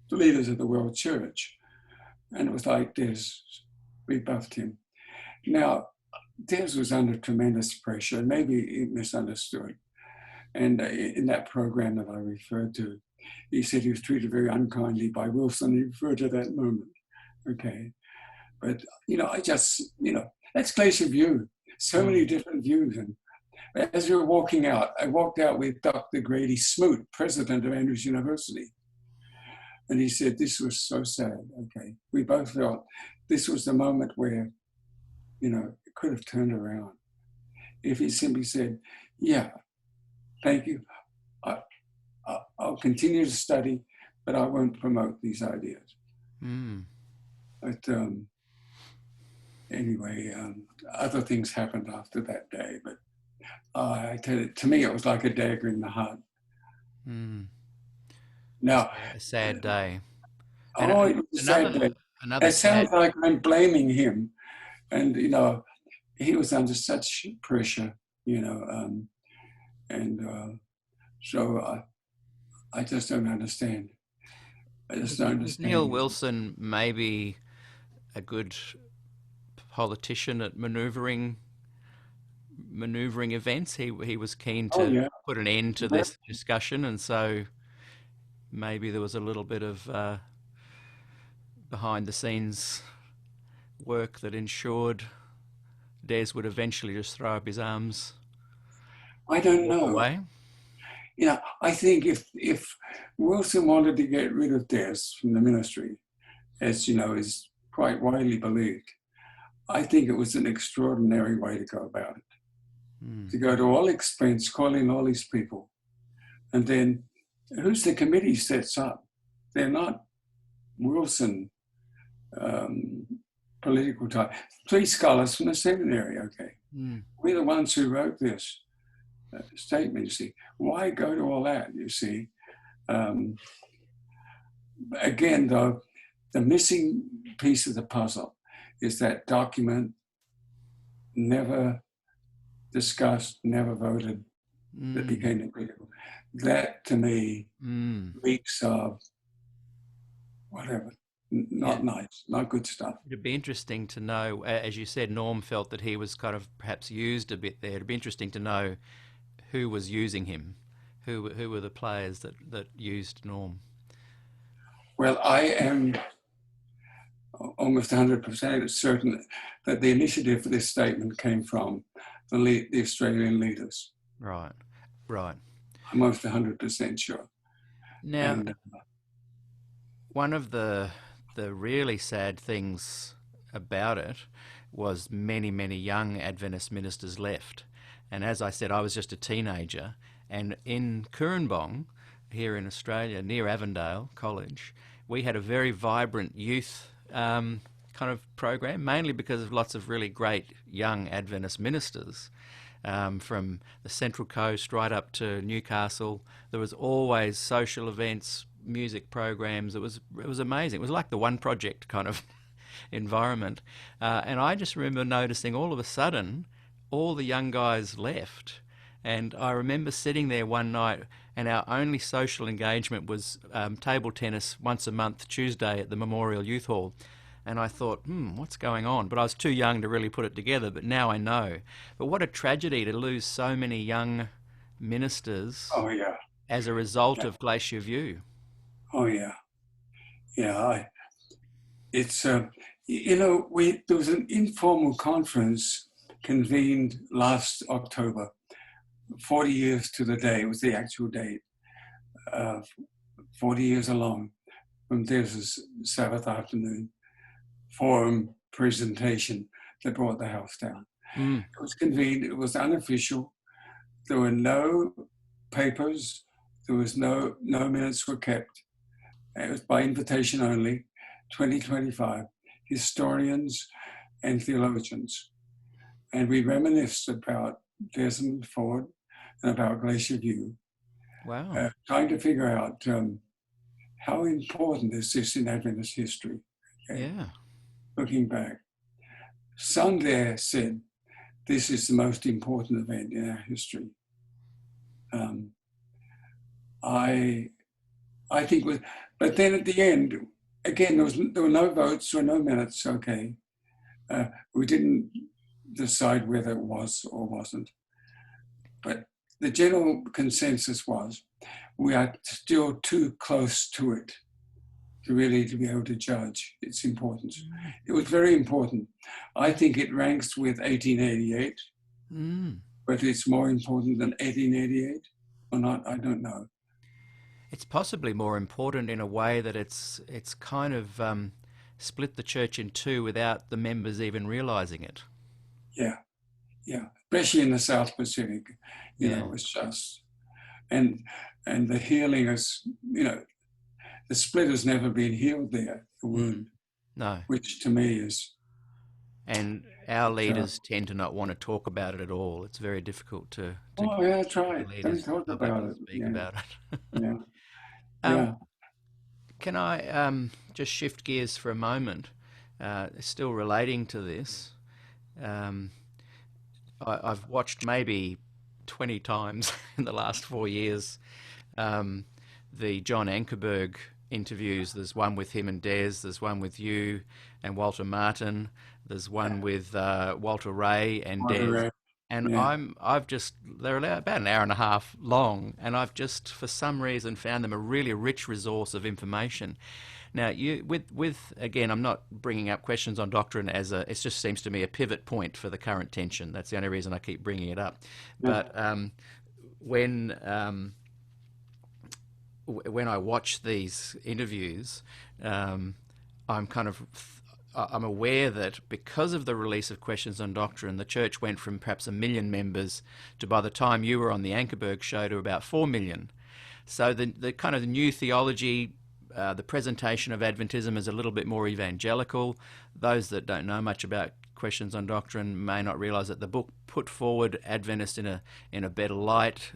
the leaders of the world church, and it was like Des rebuffed him. Now, Des was under tremendous pressure, and maybe he misunderstood. And in that program that I referred to, he said he was treated very unkindly by Wilson. He referred to that moment. Okay. But, that's Glacier View. So many different views. And as we were walking out, I walked out with Dr. Grady Smoot, president of Andrews University. And he said, this was so sad. Okay. We both felt this was the moment where, it could have turned around. If he simply said, yeah, thank you. I'll continue to study, but I won't promote these ideas. But anyway, other things happened after that day. But I tell you, to me, it was like a dagger in the heart. Mm. Now, A sad day. And oh, it was a sad day. another It sad. sounds like I'm blaming him, and he was under such pressure, and so I just don't understand. I just don't Was Neil understand. Wilson maybe a good politician at manoeuvring events? He was keen Oh to yeah, put an end to this discussion, and so maybe there was a little bit of behind the scenes work that ensured Des would eventually just throw up his arms I and don't walk know. away. I think if Wilson wanted to get rid of Des from the ministry, as is quite widely believed, I think it was an extraordinary way to go about it. To go to all expense, call in all these people, and then who's the committee sets up? They're not Wilson political type. 3 scholars from the seminary, okay. We're the ones who wrote this statement, you see. Why go to all that, you see? Again, though, the missing piece of the puzzle is that document never discussed, never voted, that became critical. That, to me, reeks of whatever. Not nice, not good stuff. It'd be interesting to know, as you said, Norm felt that he was kind of perhaps used a bit there. It'd be interesting to know who was using him, who were the players that used Norm. Well, I am almost 100% certain that the initiative for this statement came from the Australian leaders. Right. I'm almost 100% sure. Now, one of the really sad things about it was many, many young Adventist ministers left. And as I said, I was just a teenager. And in Cooranbong, here in Australia, near Avondale College, we had a very vibrant youth kind of program, mainly because of lots of really great young Adventist ministers. From the Central Coast right up to Newcastle, there was always social events, music programs. It was amazing. It was like the One Project kind of environment. And I just remember noticing all of a sudden, all the young guys left. And I remember sitting there one night, and our only social engagement was table tennis once a month, Tuesday at the Memorial Youth Hall. And I thought, what's going on? But I was too young to really put it together, but now I know. But what a tragedy to lose so many young ministers as a result of Glacier View. Oh, yeah. Yeah, it's, there was an informal conference convened last October, 40 years to the day, it was the actual date, 40 years along from Des's Sabbath afternoon forum presentation that brought the house down. It was convened, it was unofficial, there were no papers, there was no minutes were kept. It was by invitation only, 2025, historians and theologians. And we reminisced about Desmond Ford and about Glacier View. Wow. Trying to figure out how important is this in Adventist history. Okay? Yeah. Looking back. Some there said, this is the most important event in our history. I think, but then at the end, again, there were no votes or no minutes, okay. We didn't decide whether it was or wasn't. But the general consensus was, we are still too close to it to be able to judge its importance. It was very important. I think it ranks with 1888, but it's more important than 1888 or not, I don't know. It's possibly more important in a way that it's kind of split the church in two without the members even realizing it. Yeah, especially in the South Pacific, it's just, and the healing is, the split has never been healed there, the wound. No. Which to me is and our So, leaders tend to not want to talk about it at all. It's very difficult to oh yeah, that's get the right. Don't leaders to talk about publicly it. speak Yeah, about it. yeah, um, yeah. can I just shift gears for a moment? Still relating to this, um, I've watched maybe 20 times in the last 4 years um, the John Ankerberg interviews. There's one with him and Des. There's one with you and Walter Martin. There's one with Walter Ray and Des. Moderate. And Yeah. they're about an hour and a half long, and I've just, for some reason, found them a really rich resource of information. Now, again, I'm not bringing up questions on doctrine it just seems to me a pivot point for the current tension. That's the only reason I keep bringing it up. Yeah. But when when I watch these interviews, I'm kind of I'm aware that because of the release of Questions on Doctrine, the church went from perhaps 1 million members to, by the time you were on the Ankerberg show, to about 4 million. So the kind of new theology, the presentation of Adventism is a little bit more evangelical. Those that don't know much about Questions on Doctrine may not realise that the book put forward Adventists in a better light.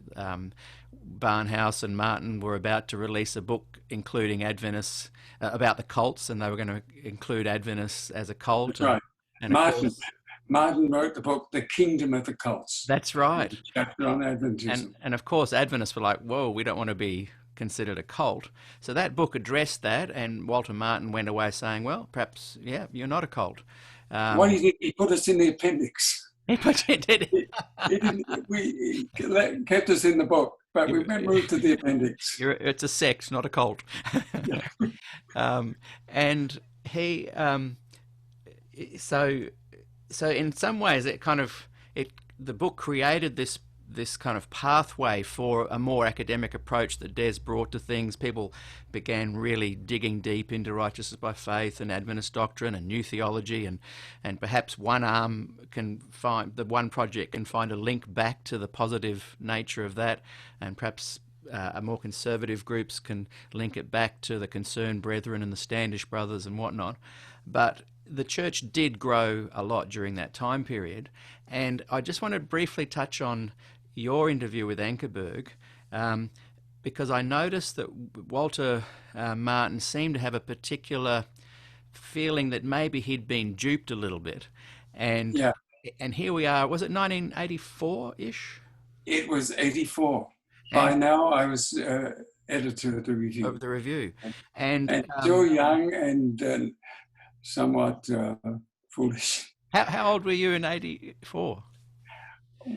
Barnhouse and Martin were about to release a book including Adventists about the cults, and they were going to include Adventists as a cult. That's right. And of course, Martin wrote the book, The Kingdom of the Cults. that's right. A chapter on Adventism. And of course, Adventists were like, whoa, we don't want to be considered a cult. So that book addressed that, and Walter Martin went away saying, well, perhaps, yeah, you're not a cult. What do you think? He put us in the appendix. He did. He kept us in the book, but we moved to the appendix. It's a sect, not a cult. And he, so in some ways, the book created this kind of pathway for a more academic approach that Des brought to things. People began really digging deep into righteousness by faith and Adventist doctrine and new theology, and perhaps one project can find a link back to the positive nature of that, and perhaps more conservative groups can link it back to the Concerned Brethren and the Standish Brothers and whatnot. But the church did grow a lot during that time period, and I just want to briefly touch on your interview with Ankerberg, because I noticed that Walter Martin seemed to have a particular feeling that maybe he'd been duped a little bit, and here we are. Was it 1984-ish? It was 84. By now, I was editor of the review. Of the review, and still young and somewhat foolish. How old were you in 84?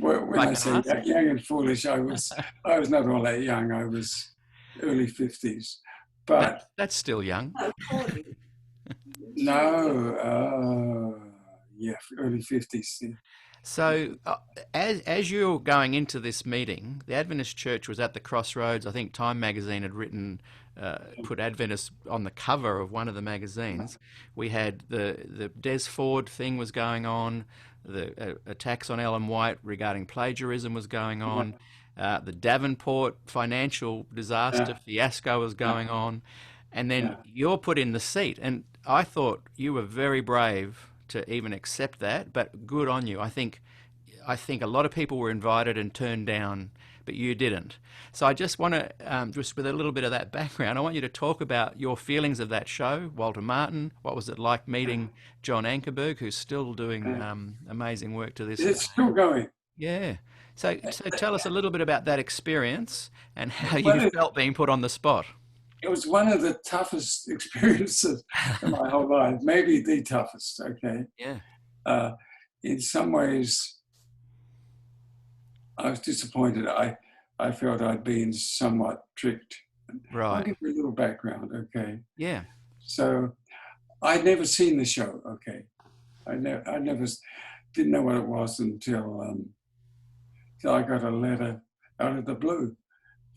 Well, when I say young and foolish, I was not all that young. I was early 50s, but that's still young. No, early 50s. Yeah. So, as you're going into this meeting, the Adventist Church was at the crossroads. I think Time magazine had put Adventist on the cover of one of the magazines. We had the Des Ford thing was going on. The attacks on Ellen White regarding plagiarism was going on. The Davenport financial disaster fiasco was going on. And then you're put in the seat. And I thought you were very brave to even accept that, but good on you. I think a lot of people were invited and turned down, but you didn't. So I just want to, just with a little bit of that background, I want you to talk about your feelings of that show, Walter Martin. What was it like meeting John Ankerberg, who's still doing amazing work to this day? It's still going. Yeah. So tell us a little bit about that experience and how you felt being put on the spot. It was one of the toughest experiences of my whole life, maybe the toughest, okay? Yeah. In some ways, I was disappointed. I felt I'd been somewhat tricked. Right. I'll give you a little background, okay? Yeah. So I'd never seen the show, okay? I never didn't know what it was until I got a letter out of the blue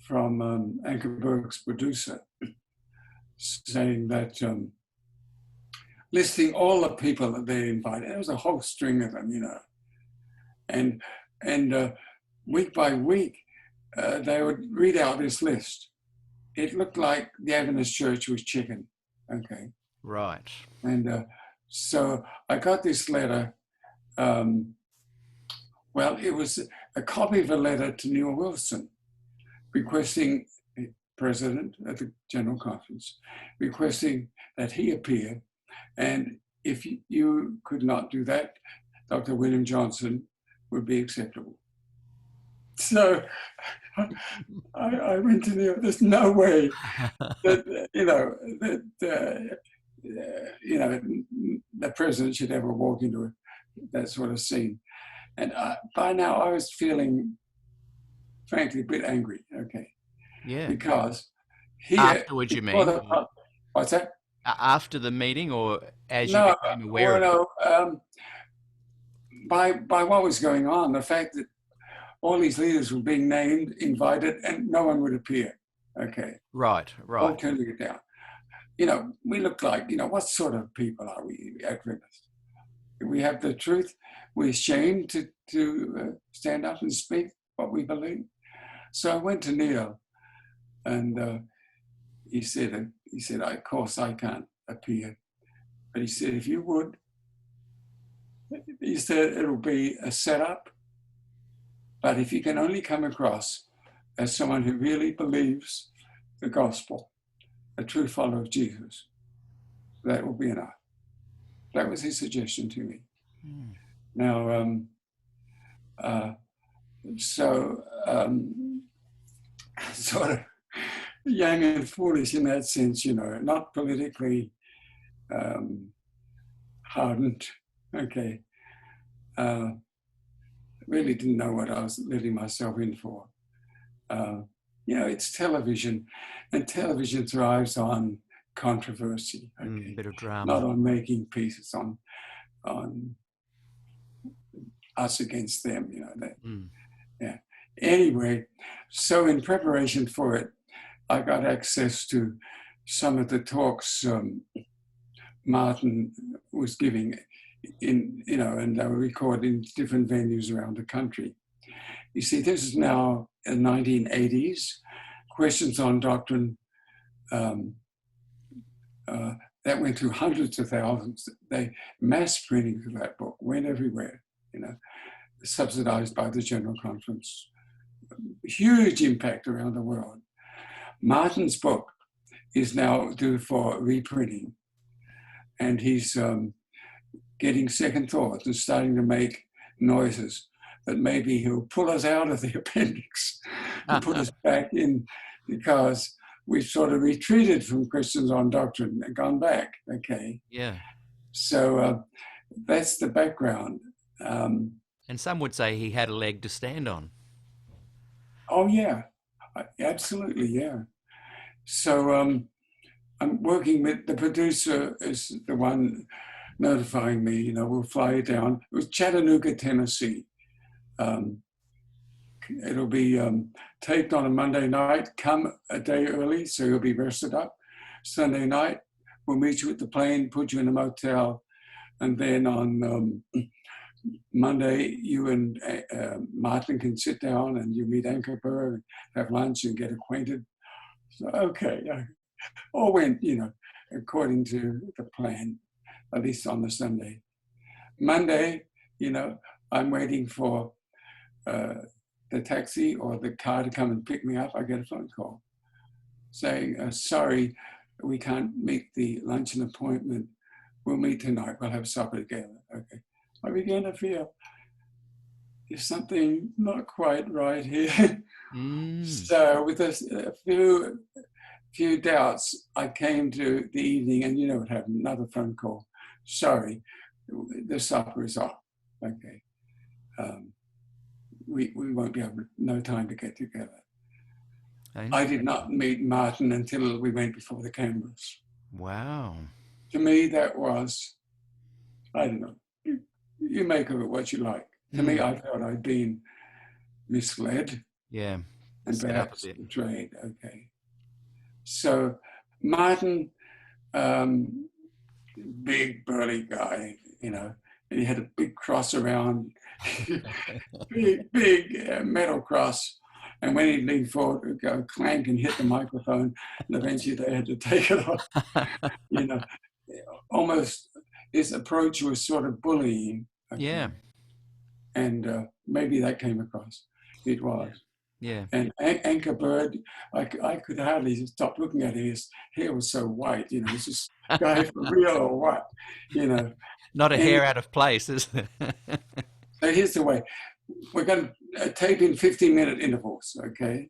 from Ankerberg's producer saying that, listing all the people that they invited. There was a whole string of them, you know. And week by week, they would read out this list. It looked like the Adventist Church was chicken, okay? Right. And So I got this letter. Well, it was a copy of a letter to Neil Wilson requesting, president at the General Conference, requesting that he appear. And if you could not do that, Dr. William Johnsson would be acceptable. So I went to Neil. There's no way that, the president should ever walk into that sort of scene. And by now I was feeling, frankly, a bit angry. Okay. Yeah. Because here, afterwards, you mean? What's that? After the meeting, or as you became aware of it? By what was going on, the fact that all these leaders were being named, invited, and no one would appear. Okay. Right. All turning it down. We look like, what sort of people are we activists? We have the truth. We're ashamed to stand up and speak what we believe. So I went to Neil, and he said, of course I can't appear. But he said, if you would, he said, it'll be a setup. But if you can only come across as someone who really believes the gospel, a true follower of Jesus, that will be enough. That was his suggestion to me. Mm. Now, sort of young and foolish in that sense, not politically hardened. Okay. Really didn't know what I was letting myself in for. It's television, and television thrives on controversy. Okay? A bit of drama. Not on making pieces on us against them, Yeah. Anyway, so in preparation for it, I got access to some of the talks Martin was giving and they were recorded in different venues around the country. You see, this is now in the 1980s. Questions on Doctrine that went through hundreds of thousands. Mass printings of that book went everywhere, subsidized by the General Conference. Huge impact around the world. Martin's book is now due for reprinting, and he's getting second thoughts and starting to make noises that maybe he'll pull us out of the appendix and put us back in, because we've sort of retreated from Questions on Doctrine and gone back. Okay. Yeah. So that's the background. And some would say he had a leg to stand on. Oh, yeah. Absolutely, yeah. So I'm working with the producer, is the one notifying me, we'll fly you down. It was Chattanooga, Tennessee. It'll be taped on a Monday night. Come a day early, so you'll be rested up. Sunday night, we'll meet you at the plane, put you in a motel, and then on Monday, you and Martin can sit down and you meet Ankerberg, have lunch and get acquainted. So, okay, all went, according to the plan, at least on the Sunday. Monday, I'm waiting for the taxi or the car to come and pick me up. I get a phone call saying, sorry, we can't meet the luncheon appointment. We'll meet tonight. We'll have supper together. Okay. I began to feel there's something not quite right here. So with a few doubts, I came to the evening, and what happened? Another phone call. Sorry, the supper is off. Okay. We won't be able, no time to get together. I did not meet Martin until we went before the cameras. Wow. To me, that was, I don't know, you make of it what you like. To me, I felt I'd been misled. Yeah. And perhaps betrayed. Okay. So Martin, big burly guy, and he had a big cross around, big metal cross. And when he leaned forward, it would go clank and hit the microphone. And eventually they had to take it off. Almost, his approach was sort of bullying. Okay? Yeah. And maybe that came across. It was. Yeah. And Anchor Bird, I could hardly stop looking at him. His hair was so white, you know, is this guy for real or what? You know. Not a hair out of place, is there? So here's the way. We're going to tape in 15-minute intervals, okay?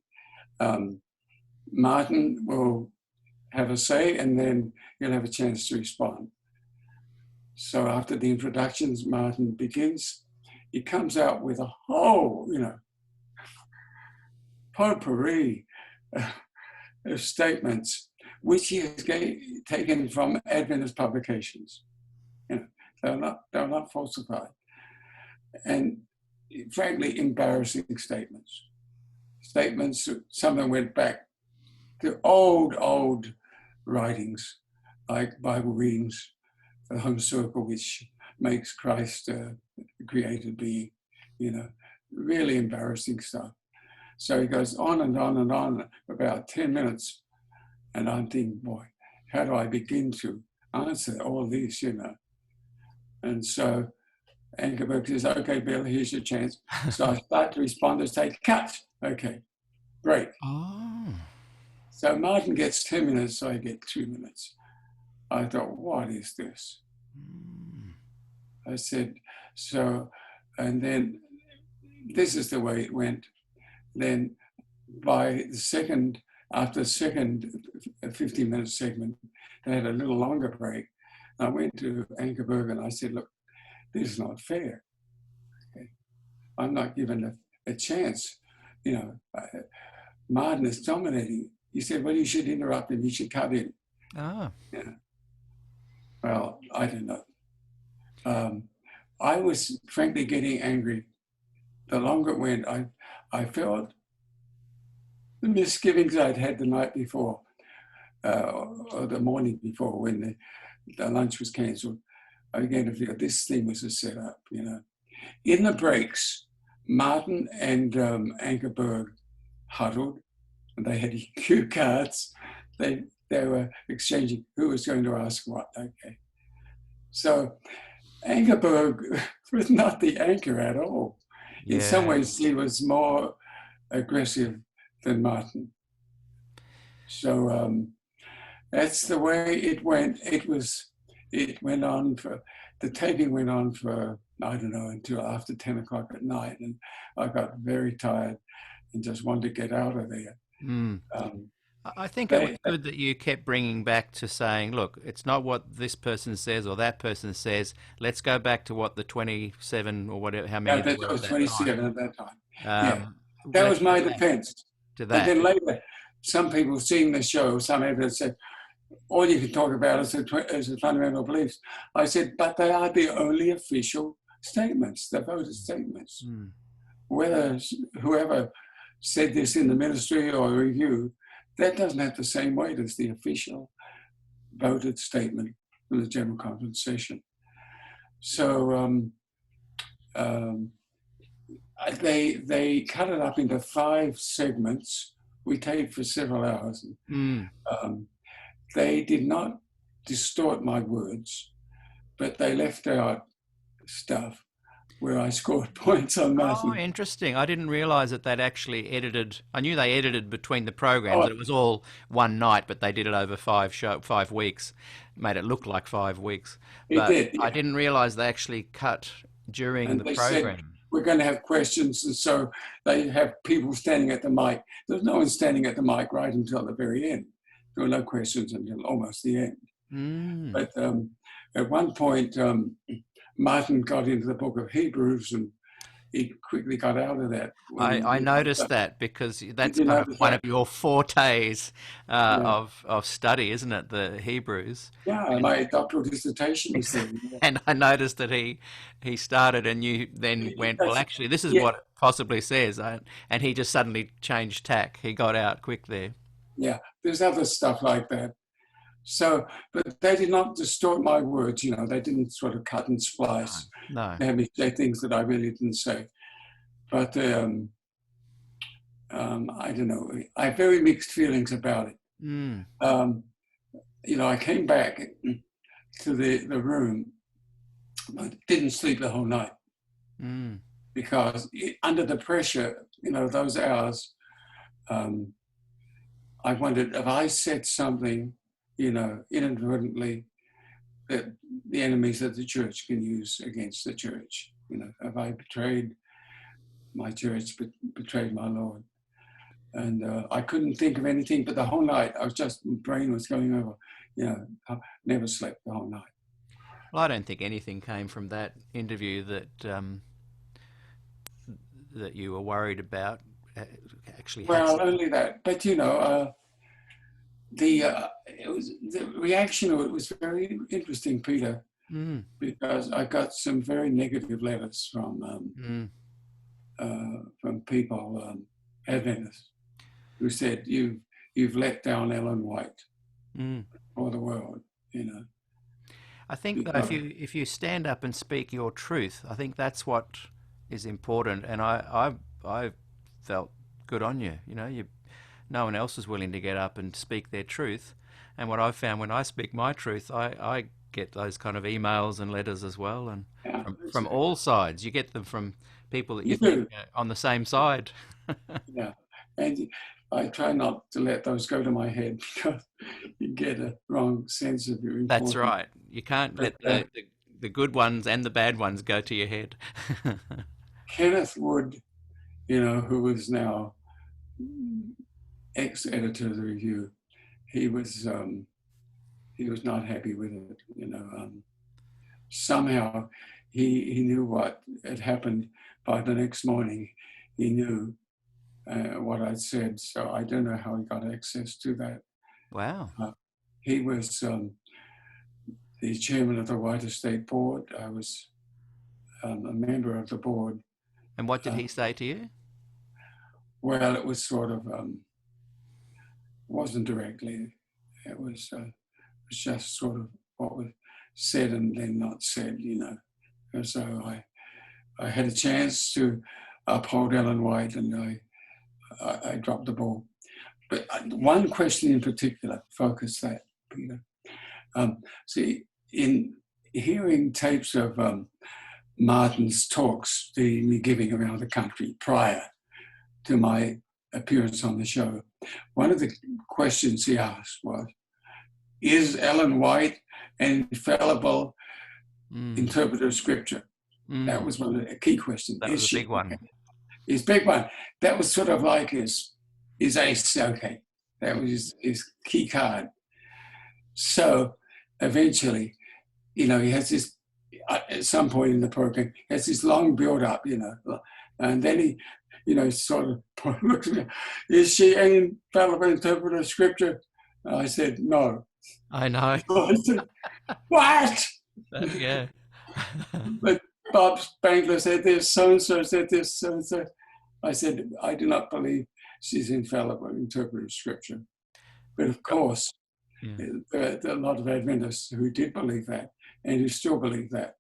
Martin will have a say, and then you'll have a chance to respond. So after the introductions, Martin begins. He comes out with a whole, you know, potpourri of statements, which he has taken from Adventist publications. You know, they're not falsified. And frankly, embarrassing statements. Statements, some of them went back to old writings, like Bible readings, the home circle, which makes Christ a created being, you know, really embarrassing stuff. So he goes on and on and on for about 10 minutes. And I'm thinking, boy, how do I begin to answer all these, you know? And so Ankerberg says, okay, Bill, here's your chance. So I start to respond and say, cut. Okay, great. Oh. So Martin gets 10 minutes, so I get 2 minutes. I thought, what is this? I said, so, and then this is the way it went. Then by the second, after the second 15-minute segment, they had a little longer break. I went to Ankerberg and I said, look, this is not fair. Okay. I'm not given a chance. You know, Martin is dominating. He said, well, you should interrupt him. You should cut in. Ah. Yeah. Well, I don't know. I was frankly getting angry. The longer it went, I felt the misgivings I'd had the night before, or the morning before when the lunch was cancelled. I began to feel this thing was a setup, you know. In the breaks, Martin and Ankerberg huddled, and they had cue cards. They were exchanging who was going to ask what. Okay, so Ankerberg was not the anchor at all. In some ways, he was more aggressive than Martin. So that's the way it went. It went on for, the taping went on for, I don't know, until after 10 o'clock at night. And I got very tired and just wanted to get out of there. I think it was good that you kept bringing back to saying, look, it's not what this person says or that person says. Let's go back to what the 27 or whatever, how many that was 27 at that time. Yeah, that let's was my go back defense. to that. And then later, some people seeing the show, some evidence said, all you can talk about is the fundamental beliefs. I said, but they are the only official statements, the voted statements. Whether whoever said this in the ministry or review, that doesn't have the same weight as the official voted statement from the General Conference session. So they cut it up into 5 segments. We taped for several hours. They did not distort my words, but they left out stuff where I scored points on Martin. Oh, interesting. I didn't realize that they'd actually edited. I knew they edited between the programs. It was all one night, but they did it over 5 weeks, made it look like 5 weeks. But It did, yeah. I didn't realize they actually cut during the program. Said, we're going to have questions, and so they have people standing at the mic. There's no one standing at the mic right until the very end. There were no questions until almost the end. But at one point, Martin got into the book of Hebrews, and he quickly got out of that. I noticed that because that's kind of one of your fortes of study, isn't it? The Hebrews. Yeah, my doctoral dissertation was there. And I noticed that he started, and you then went, well, actually, this is what it possibly says. And he just suddenly changed tack. He got out quick there. Yeah, there's other stuff like that. So, but they did not distort my words, you know, they didn't sort of cut and splice. No. They had me say things that I really didn't say. But I don't know, I have very mixed feelings about it. You know, I came back to the room I didn't sleep the whole night because under the pressure, those hours, I wondered if I said something, inadvertently, that the enemies of the church can use against the church. If I betrayed my church, betrayed my Lord. And I couldn't think of anything, but the whole night, my brain was going over, I never slept the whole night. Well, I don't think anything came from that interview that that you were worried about actually. Well, only that, but the reaction of it was very interesting, Peter, because I got some very negative letters from people, Adventists, who said you've let down Ellen White for the world. I think though, if you stand up and speak your truth, I think that's what is important. And I felt good on you. No one else is willing to get up and speak their truth. And what I've found when I speak my truth, I get those kind of emails and letters as well, and from all sides. You get them from people that you think are on the same side. Yeah, and I try not to let those go to my head because you get a wrong sense of your importance. That's right. You can't let the good ones and the bad ones go to your head. Kenneth Wood, who was now ex-editor of the Review, he was not happy with it. Somehow he knew what had happened. By the next morning, he knew what I'd said. So I don't know how he got access to that. Wow. He was the chairman of the White Estate Board. I was a member of the board. And what did he say to you? Well, it was sort of, wasn't directly. It was just sort of what was said and then not said, And so I had a chance to uphold Ellen White, and I dropped the ball. But one question in particular focused that, Peter. See, in hearing tapes of Martin's talks, the giving around the country prior to my appearance on the show, one of the questions he asked was, is Ellen White an infallible interpreter of Scripture? That was one of the key questions. That was a big one. His big one. That was sort of like his ace, okay. That was his key card. So eventually, he has this, at some point in the program, has this long build-up, and then he, sort of looks at me, is she an infallible interpreter of Scripture? And I said, no. I know. So I said, what? Yeah. But Bob Spangler said this, so-and-so said this, so-and-so. I said, I do not believe she's infallible interpreter of Scripture. But of course, there are a lot of Adventists who did believe that and who still believe that.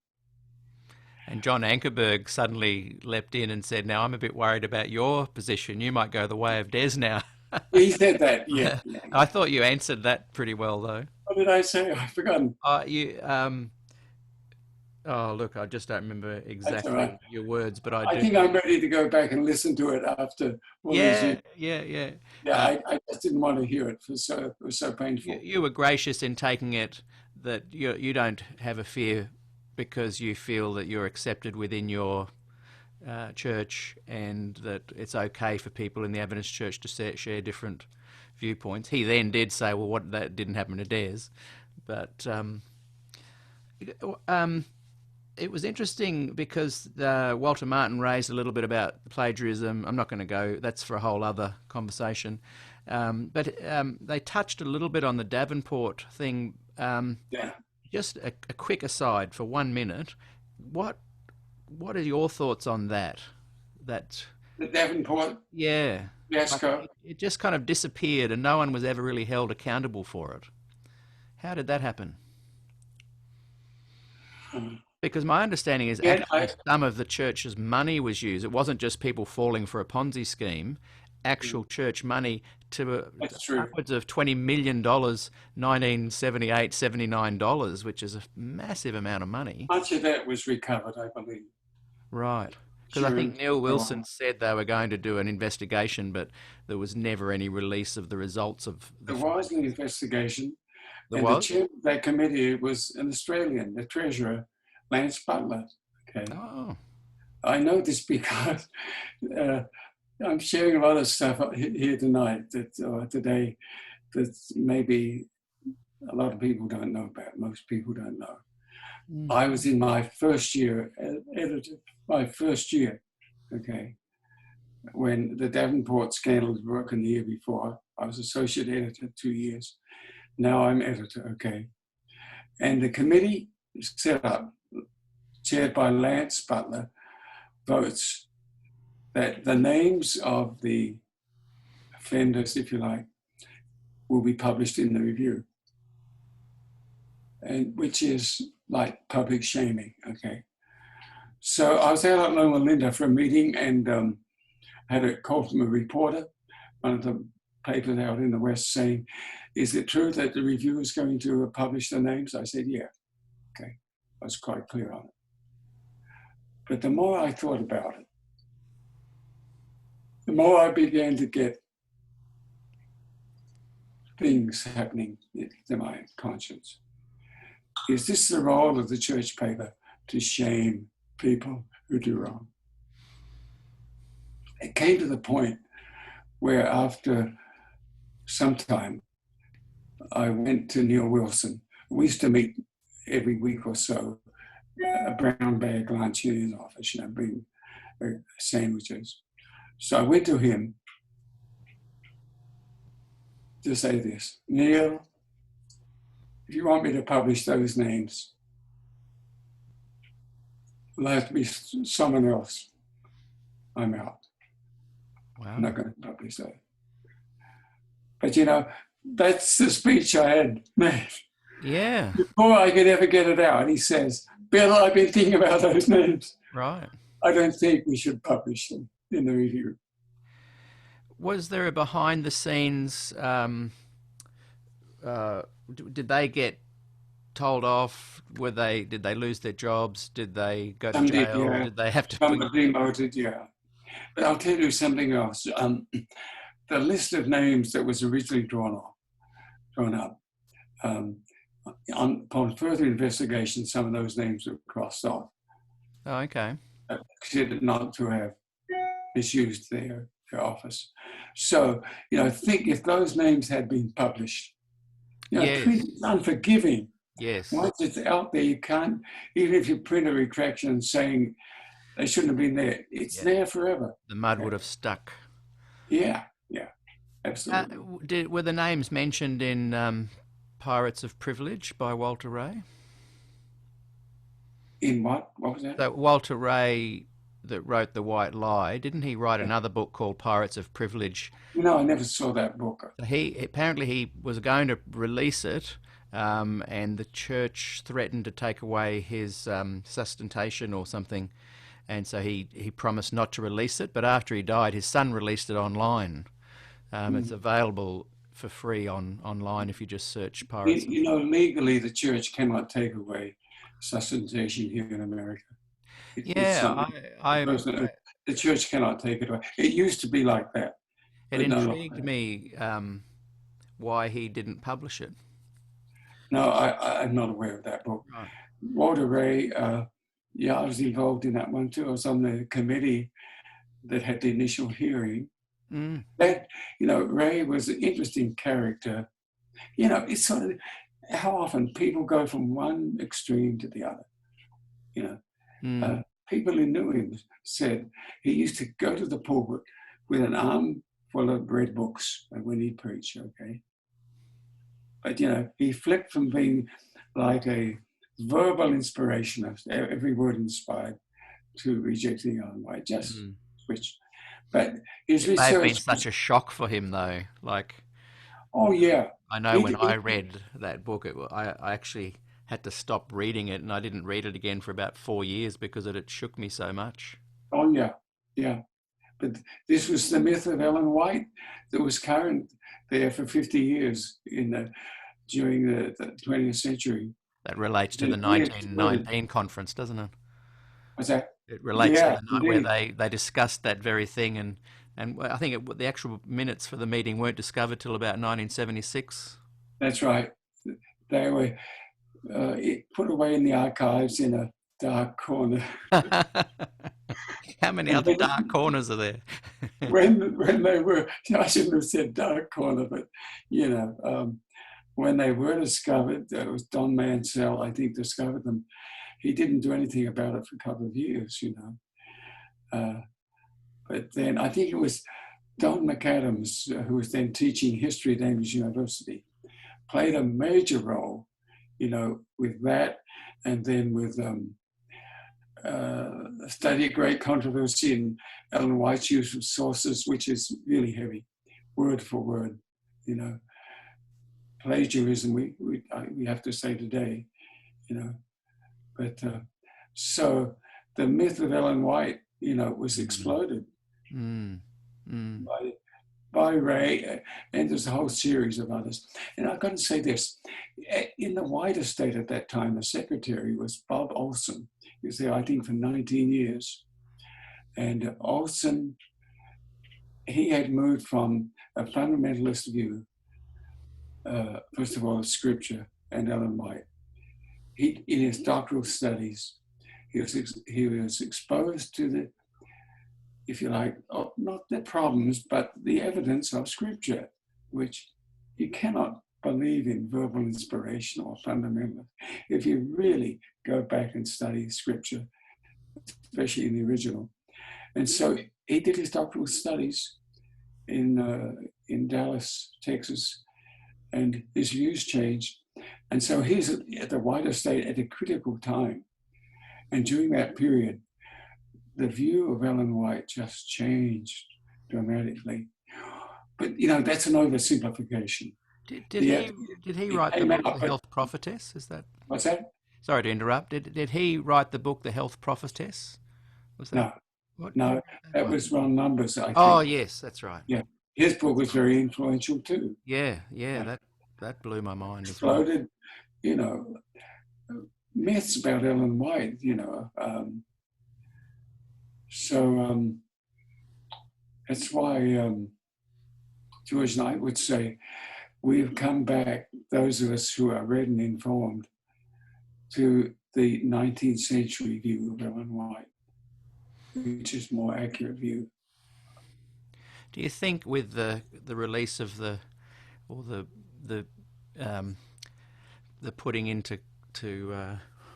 And John Ankerberg suddenly leapt in and said, now I'm a bit worried about your position. You might go the way of Des now. He said that, yeah. I thought you answered that pretty well, though. What did I say? I've forgotten. Oh, look, I just don't remember exactly your words, but I do. think I'm ready to go back and listen to it after. Yeah. Yeah, I just didn't want to hear it. It was so painful. You were gracious in taking it that you don't have a fear because you feel that you're accepted within your church and that it's okay for people in the Adventist church to share different viewpoints. He then did say, well, what that didn't happen to Des. But it was interesting because Walter Martin raised a little bit about plagiarism. I'm not going to go, that's for a whole other conversation. But they touched a little bit on the Davenport thing. Just a quick aside for 1 minute. What are your thoughts on that? The Davenport? Yeah. Fiasco. It just kind of disappeared and no one was ever really held accountable for it. How did that happen? Because my understanding is actually some of the church's money was used. It wasn't just people falling for a Ponzi scheme. actual church money to That's true. upwards of $20 million, 1978, $79, which is a massive amount of money. Much of that was recovered, I believe. Right. Because I think Insurance Neil and so Wilson on. said they were going to do an investigation, but there was never any release of the results of the There was an findings. investigation, There and the was? chair of that committee was an Australian, the treasurer, Lance Butler. Okay, Oh, I know this because uh, I'm sharing a lot of stuff here tonight today that maybe a lot of people don't know about. Most people don't know. mm. I was in my first year editor, my first year. Okay, when the Davenport scandal was broken the year before, I was associate editor 2 years. Now I'm editor. Okay, and the committee set up, chaired by Lance Butler, votes that the names of the offenders, if you like, will be published in the review, and which is like public shaming. Okay, so I was out at Loma Linda for a meeting and had a call from a reporter, one of the papers out in the West, saying, "Is it true that the review is going to publish the names?" I said, "Yeah." Okay, I was quite clear on it. But the more I thought about it, the more I began to get things happening to my conscience. Is this the role of the church paper to shame people who do wrong? It came to the point where after some time, I went to Neil Wilson. We used to meet every week or so, a brown bag lunch in his office, bring sandwiches. So I went to him to say this: "Neil, if you want me to publish those names, it'll have to be someone else. I'm out. I'm Wow. not going to publish that." But that's the speech I had made Yeah, before I could ever get it out. He says, "Bill, I've been thinking about those names. right. I don't think we should publish them in the review." Was there a behind the scenes, did they get told off? Did they lose their jobs? Did they go to Some did, jail? yeah. Did they have to Some were demoted, yeah. But I'll tell you something else. The list of names that was originally drawn up, upon further investigation, some of those names were crossed off, Oh, okay. considered not to have misused their office. So, think if those names had been published, Yes. print is unforgiving. Yes. Once it's out there, you can't, even if you print a retraction saying they shouldn't have been there, it's Yeah. there forever. The mud would have stuck. Yeah, absolutely. Were the names mentioned in Pirates of Privilege by Walter Ray? In what? What was that? So Walter Ray, that wrote The White Lie, didn't he write another book called Pirates of Privilege? I never saw that book. So he was going to release it, and the church threatened to take away his sustentation or something, and so he promised not to release it. But after he died, his son released it online. It's available for free online if you just search Pirates. Legally, the church cannot take away sustentation here in America. The church cannot take it away. It used to be like that. It intrigued me why he didn't publish it. No, I'm not aware of that book. Right. Walter Ray, I was involved in that one too. I was on the committee that had the initial hearing. Mm. That, Ray was an interesting character. It's sort of how often people go from one extreme to the other. People who knew him said he used to go to the pulpit with an arm full of red books when he preached, okay? But, he flipped from being like a verbal inspirationist, every word inspired, to rejecting the other way, just switched. But his research... It may have been such a shock for him, though. Oh, yeah. I know when I read that book, I actually had to stop reading it, and I didn't read it again for about 4 years because it shook me so much. Oh, yeah. But this was the myth of Ellen White that was current there for 50 years during the 20th century. That relates to the We 1919 conference, doesn't it? What's that? It relates Yeah, to the night where indeed. they discussed that very thing, and I think the actual minutes for the meeting weren't discovered till about 1976. That's right. They were put away in the archives in a dark corner. How many And other dark corners are there? when they were, I shouldn't have said dark corner, but when they were discovered, it was Don Mansell, I think, discovered them. He didn't do anything about it for a couple of years, But then I think it was Don McAdams, who was then teaching history at Cambridge University, played a major role, with that, and then with a study of great controversy in Ellen White's use of sources, which is really heavy, word for word, plagiarism, we have to say today, But so the myth of Ellen White, was exploded by Ray, and there's a whole series of others. And I've got to say this, in the White estate at that time, the secretary was Bob Olson. He was there, I think, for 19 years. And Olson, he had moved from a fundamentalist view, first of all, of scripture and Ellen White. In his doctoral studies, he was exposed to the, if you like, not the problems, but the evidence of scripture, which you cannot believe in verbal inspiration or fundamental if you really go back and study scripture, especially in the original. And so he did his doctoral studies in Dallas, Texas, and his views changed. And so he's at the White estate at a critical time. And during that period, the view of Ellen White just changed dramatically. But, that's an oversimplification. Did he write the book, The Health Prophetess? Is that? What's that? Sorry to interrupt. Did he write the book, The Health Prophetess? Was that? No. What? No, that was Ron Numbers, I think. Oh, yes, that's right. Yeah. His book was very influential too. Yeah, that blew my mind as well. Exploded, myths about Ellen White, So that's why George and I would say we've come back, those of us who are read and informed, to the 19th century view of Ellen White, which is more accurate view. Do you think with the release of the putting into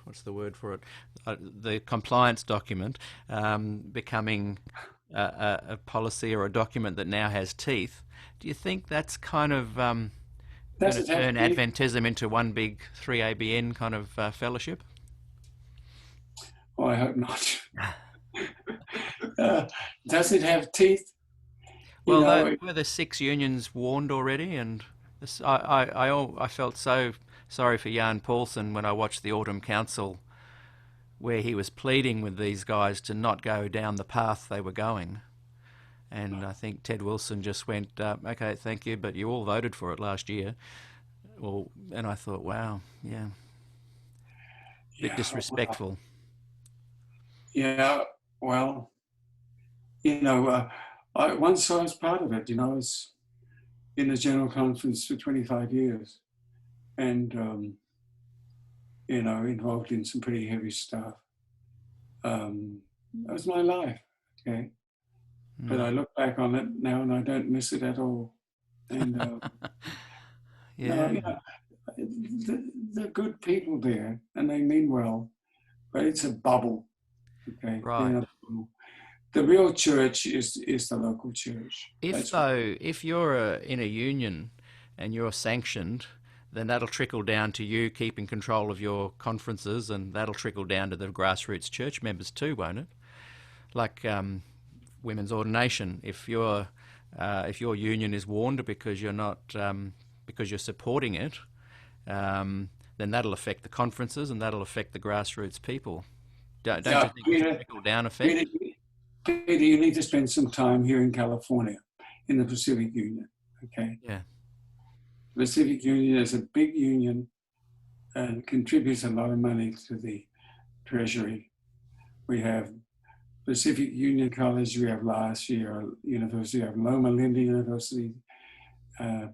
what's the word for it, the compliance document becoming a policy or a document that now has teeth, do you think that's kind of going to turn Adventism into one big 3ABN kind of fellowship? Oh, I hope not. Does it have teeth? Well, were the 6 unions warned already? And I felt so sorry for Jan Paulsen when I watched the Autumn Council, where he was pleading with these guys to not go down the path they were going. And I think Ted Wilson just went, okay, thank you, but you all voted for it last year. Well, and I thought, wow, yeah, bit disrespectful. Yeah, well, once I was part of it, I was in the General Conference for 25 years and, involved in some pretty heavy stuff. That was my life, okay? But I look back on it now and I don't miss it at all. And, they're good people there and they mean well, but it's a bubble, okay? Right. The real church is the local church. If you're in a union and you're sanctioned, then that'll trickle down to you keeping control of your conferences, and that'll trickle down to the grassroots church members too, won't it? Like women's ordination. If your union is warned because you're not because you're supporting it, then that'll affect the conferences and that'll affect the grassroots people. Don't you think it's a trickle down effect? Peter, you need to spend some time here in California, in the Pacific Union, okay? Yeah. The Pacific Union is a big union and contributes a lot of money to the Treasury. We have Pacific Union College, we have last year University of Loma Linda University,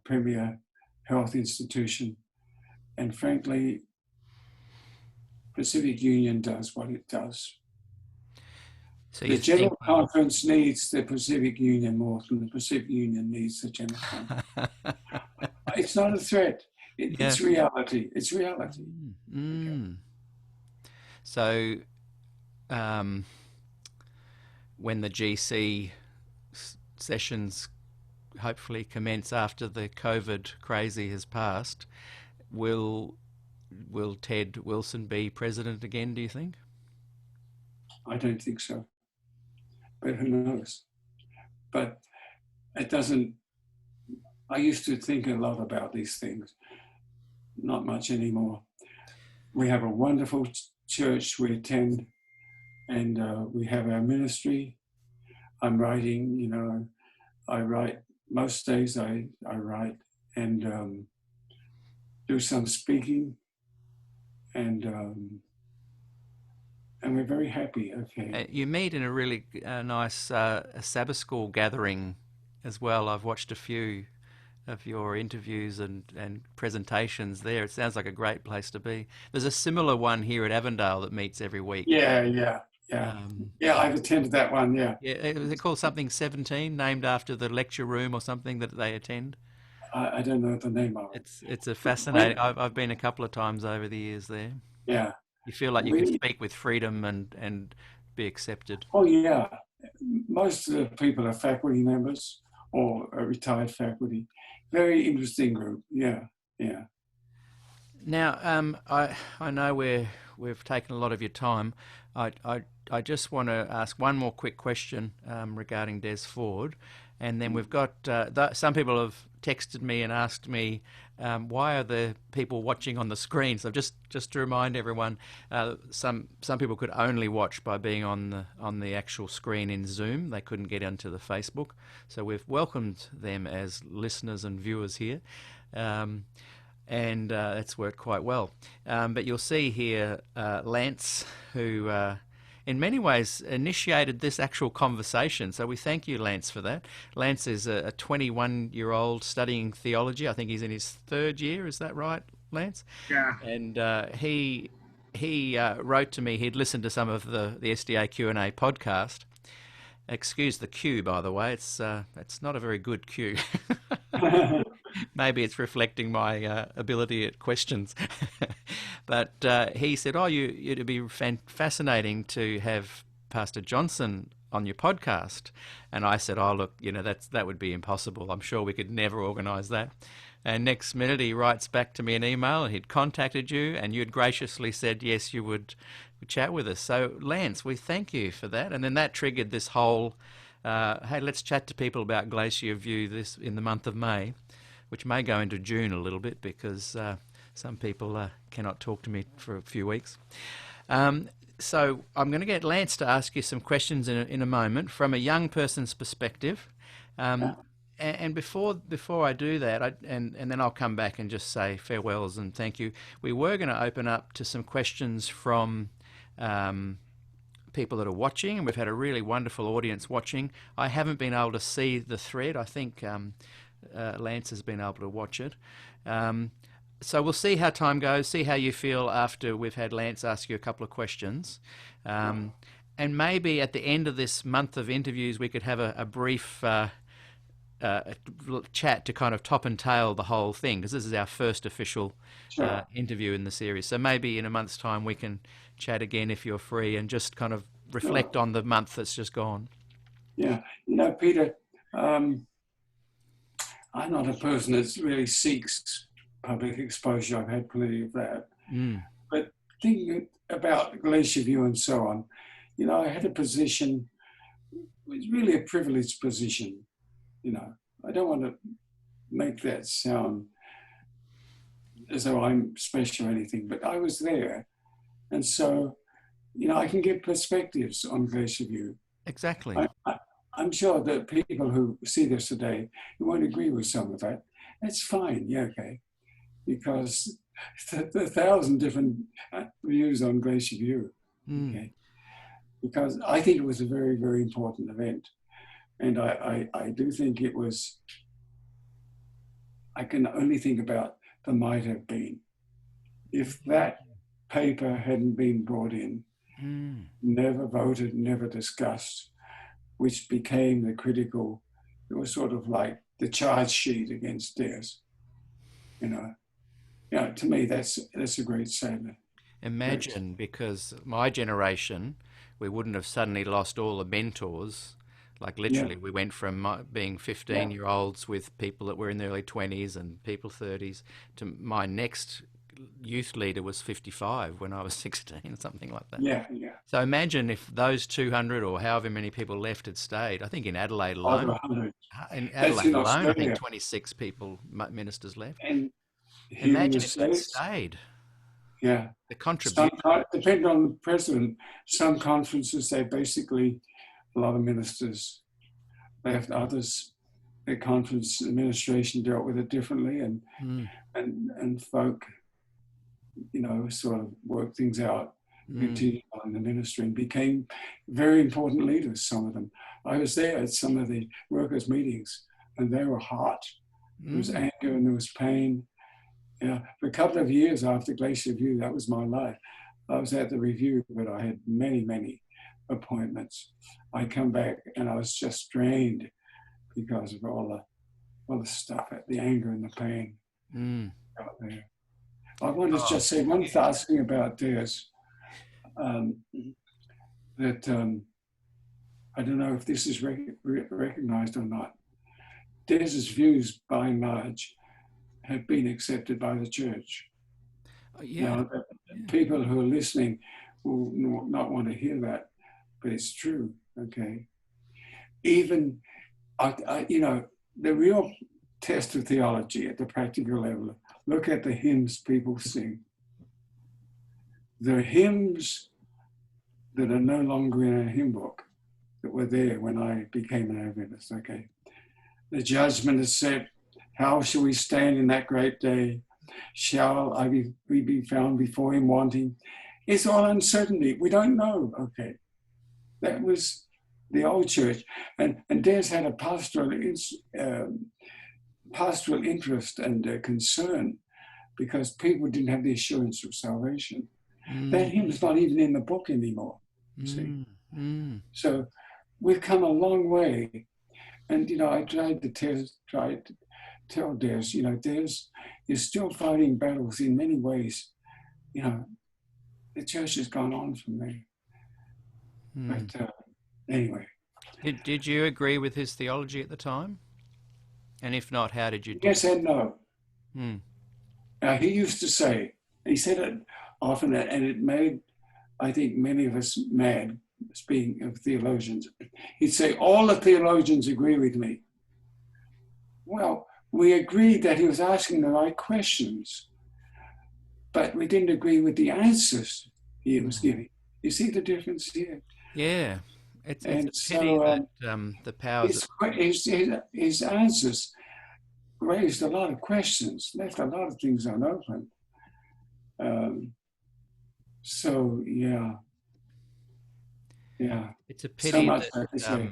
premier health institution. And frankly, Pacific Union does what it does. So The General Conference needs the Pacific Union more than the Pacific Union needs the General Conference. It's not a threat. It's reality. It's reality. Okay. So when the GC sessions hopefully commence after the COVID crazy has passed, will Ted Wilson be president again, do you think? I don't think so. But who knows? But it doesn't, I used to think a lot about these things, not much anymore. We have a wonderful church we attend, and we have our ministry. I'm writing, you know, I write, most days I write and do some speaking, and we're very happy, okay. You meet in a really nice Sabbath school gathering as well. I've watched a few of your interviews and presentations there. It sounds like a great place to be. There's a similar one here at Avondale that meets every week. Yeah, I've attended that one, yeah. Yeah, is it called something 17, named after the lecture room or something that they attend? I don't know the name of it. It's a fascinating, I've been a couple of times over the years there. Yeah. You feel like you can speak with freedom and be accepted. Oh, yeah. Most of the people are faculty members or retired faculty. Very interesting group. Yeah. Now, I know we've taken a lot of your time. I just want to ask one more quick question regarding Des Ford, and then we've got some people have texted me and asked me why are the people watching on the screen. So just to remind everyone, some people could only watch by being on the actual screen in Zoom. They couldn't get onto the Facebook. So we've welcomed them as listeners and viewers here. And it's worked quite well. But you'll see here Lance, who in many ways initiated this actual conversation. So we thank you, Lance, for that. Lance is a 21-year-old studying theology. I think he's in his third year. Is that right, Lance? Yeah. And he wrote to me. He'd listened to some of the SDAQ&A podcast. Excuse the cue, by the way. It's not a very good cue. Maybe it's reflecting my ability at questions. But he said, it'd be fascinating to have Pastor Johnsson on your podcast. And I said, look, that would be impossible. I'm sure we could never organise that. And next minute he writes back to me an email. He'd contacted you and you'd graciously said, yes, you would chat with us. So, Lance, we thank you for that. And then that triggered this whole, hey, let's chat to people about Glacier View this in the month of May, which may go into June a little bit because some people cannot talk to me for a few weeks. So I'm going to get Lance to ask you some questions in a moment from a young person's perspective. And before I do that, and then I'll come back and just say farewells and thank you. We were going to open up to some questions from people that are watching, and we've had a really wonderful audience watching. I haven't been able to see the thread. I think Lance has been able to watch it. So we'll see how time goes, see how you feel after we've had Lance ask you a couple of questions. And maybe at the end of this month of interviews, we could have a brief chat to kind of top and tail the whole thing, because this is our first official interview in the series. So maybe in a month's time we can chat again if you're free and just kind of reflect on the month that's just gone. Yeah. Peter, I'm not a person that really seeks public exposure. I've had plenty of that. But thinking about Glacier View and so on, I had a position, it was really a privileged position. I don't want to make that sound as though I'm special or anything, but I was there. And so, I can give perspectives on Glacier View. Exactly. I'm sure that people who see this today who won't agree with some of that. That's fine, yeah, okay, because the thousand different views on Glacier View, Mm. okay, because I think it was a very, very important event. And I do think it was, I can only think about the might have been. If that paper hadn't been brought in, Mm. never voted, never discussed, which became the critical, it was sort of like the charge sheet against theirs, you know. To me, that's a great statement. Imagine, because my generation, we wouldn't have suddenly lost all the mentors. Like Yeah, literally, we went from being yeah, 15-year-olds with people that were in their early 20s and people 30s to my next youth leader was 55 when I was 16, something like that. yeah, yeah. So imagine if those 200 or however many people left had stayed. I think Over 100. In That's Adelaide in alone, I think Australia. 26 people, ministers left. And here in the Imagine if they'd States, stayed. yeah. The contribution. Depending on the president, some conferences, they basically, a lot of ministers left, others, the conference administration dealt with it differently, Mm, and folk, sort of worked things out, mm, continued on in the ministry and became very important leaders, some of them. I was there at some of the workers' meetings and they were hot. There was mm. anger and there was pain. For a couple of years after Glacier View, that was my life. I was at the review, but I had many, many appointments. I come back and I was just drained because of all the stuff, the anger and the pain Mm. out there. I want to Oh, just say one last thing about theirs, that I don't know if this is recognized or not. Des's views, by and large, have been accepted by the church. yeah. Now, people who are listening will not want to hear that, but it's true, okay? Even, the real test of theology at the practical level, look at the hymns people sing. The hymns that are no longer in a hymn book that were there when I became an Adventist, okay? The judgment is set. How shall we stand in that great day? Shall we be found before him wanting? It's all uncertainty. We don't know, okay? That was the old church. And Des had a pastoral interest and concern because people didn't have the assurance of salvation. That Mm, hymn's not even in the book anymore, see? mm, mm. So we've come a long way. And, I tried to tell Des, Des is still fighting battles in many ways. The church has gone on from there. Mm. But anyway. Did you agree with his theology at the time? And if not, how did you do Yes it? and no. Mm. He used to say, he said it often, and it made, I think, many of us mad, speaking of theologians. He'd say, all the theologians agree with me. Well, we agreed that he was asking the right questions, but we didn't agree with the answers he was giving. You see the difference here? Yeah. It's a And pity so that the powers of... his answers raised a lot of questions, left a lot of things unopened. Yeah. It's a So pity much that I could say.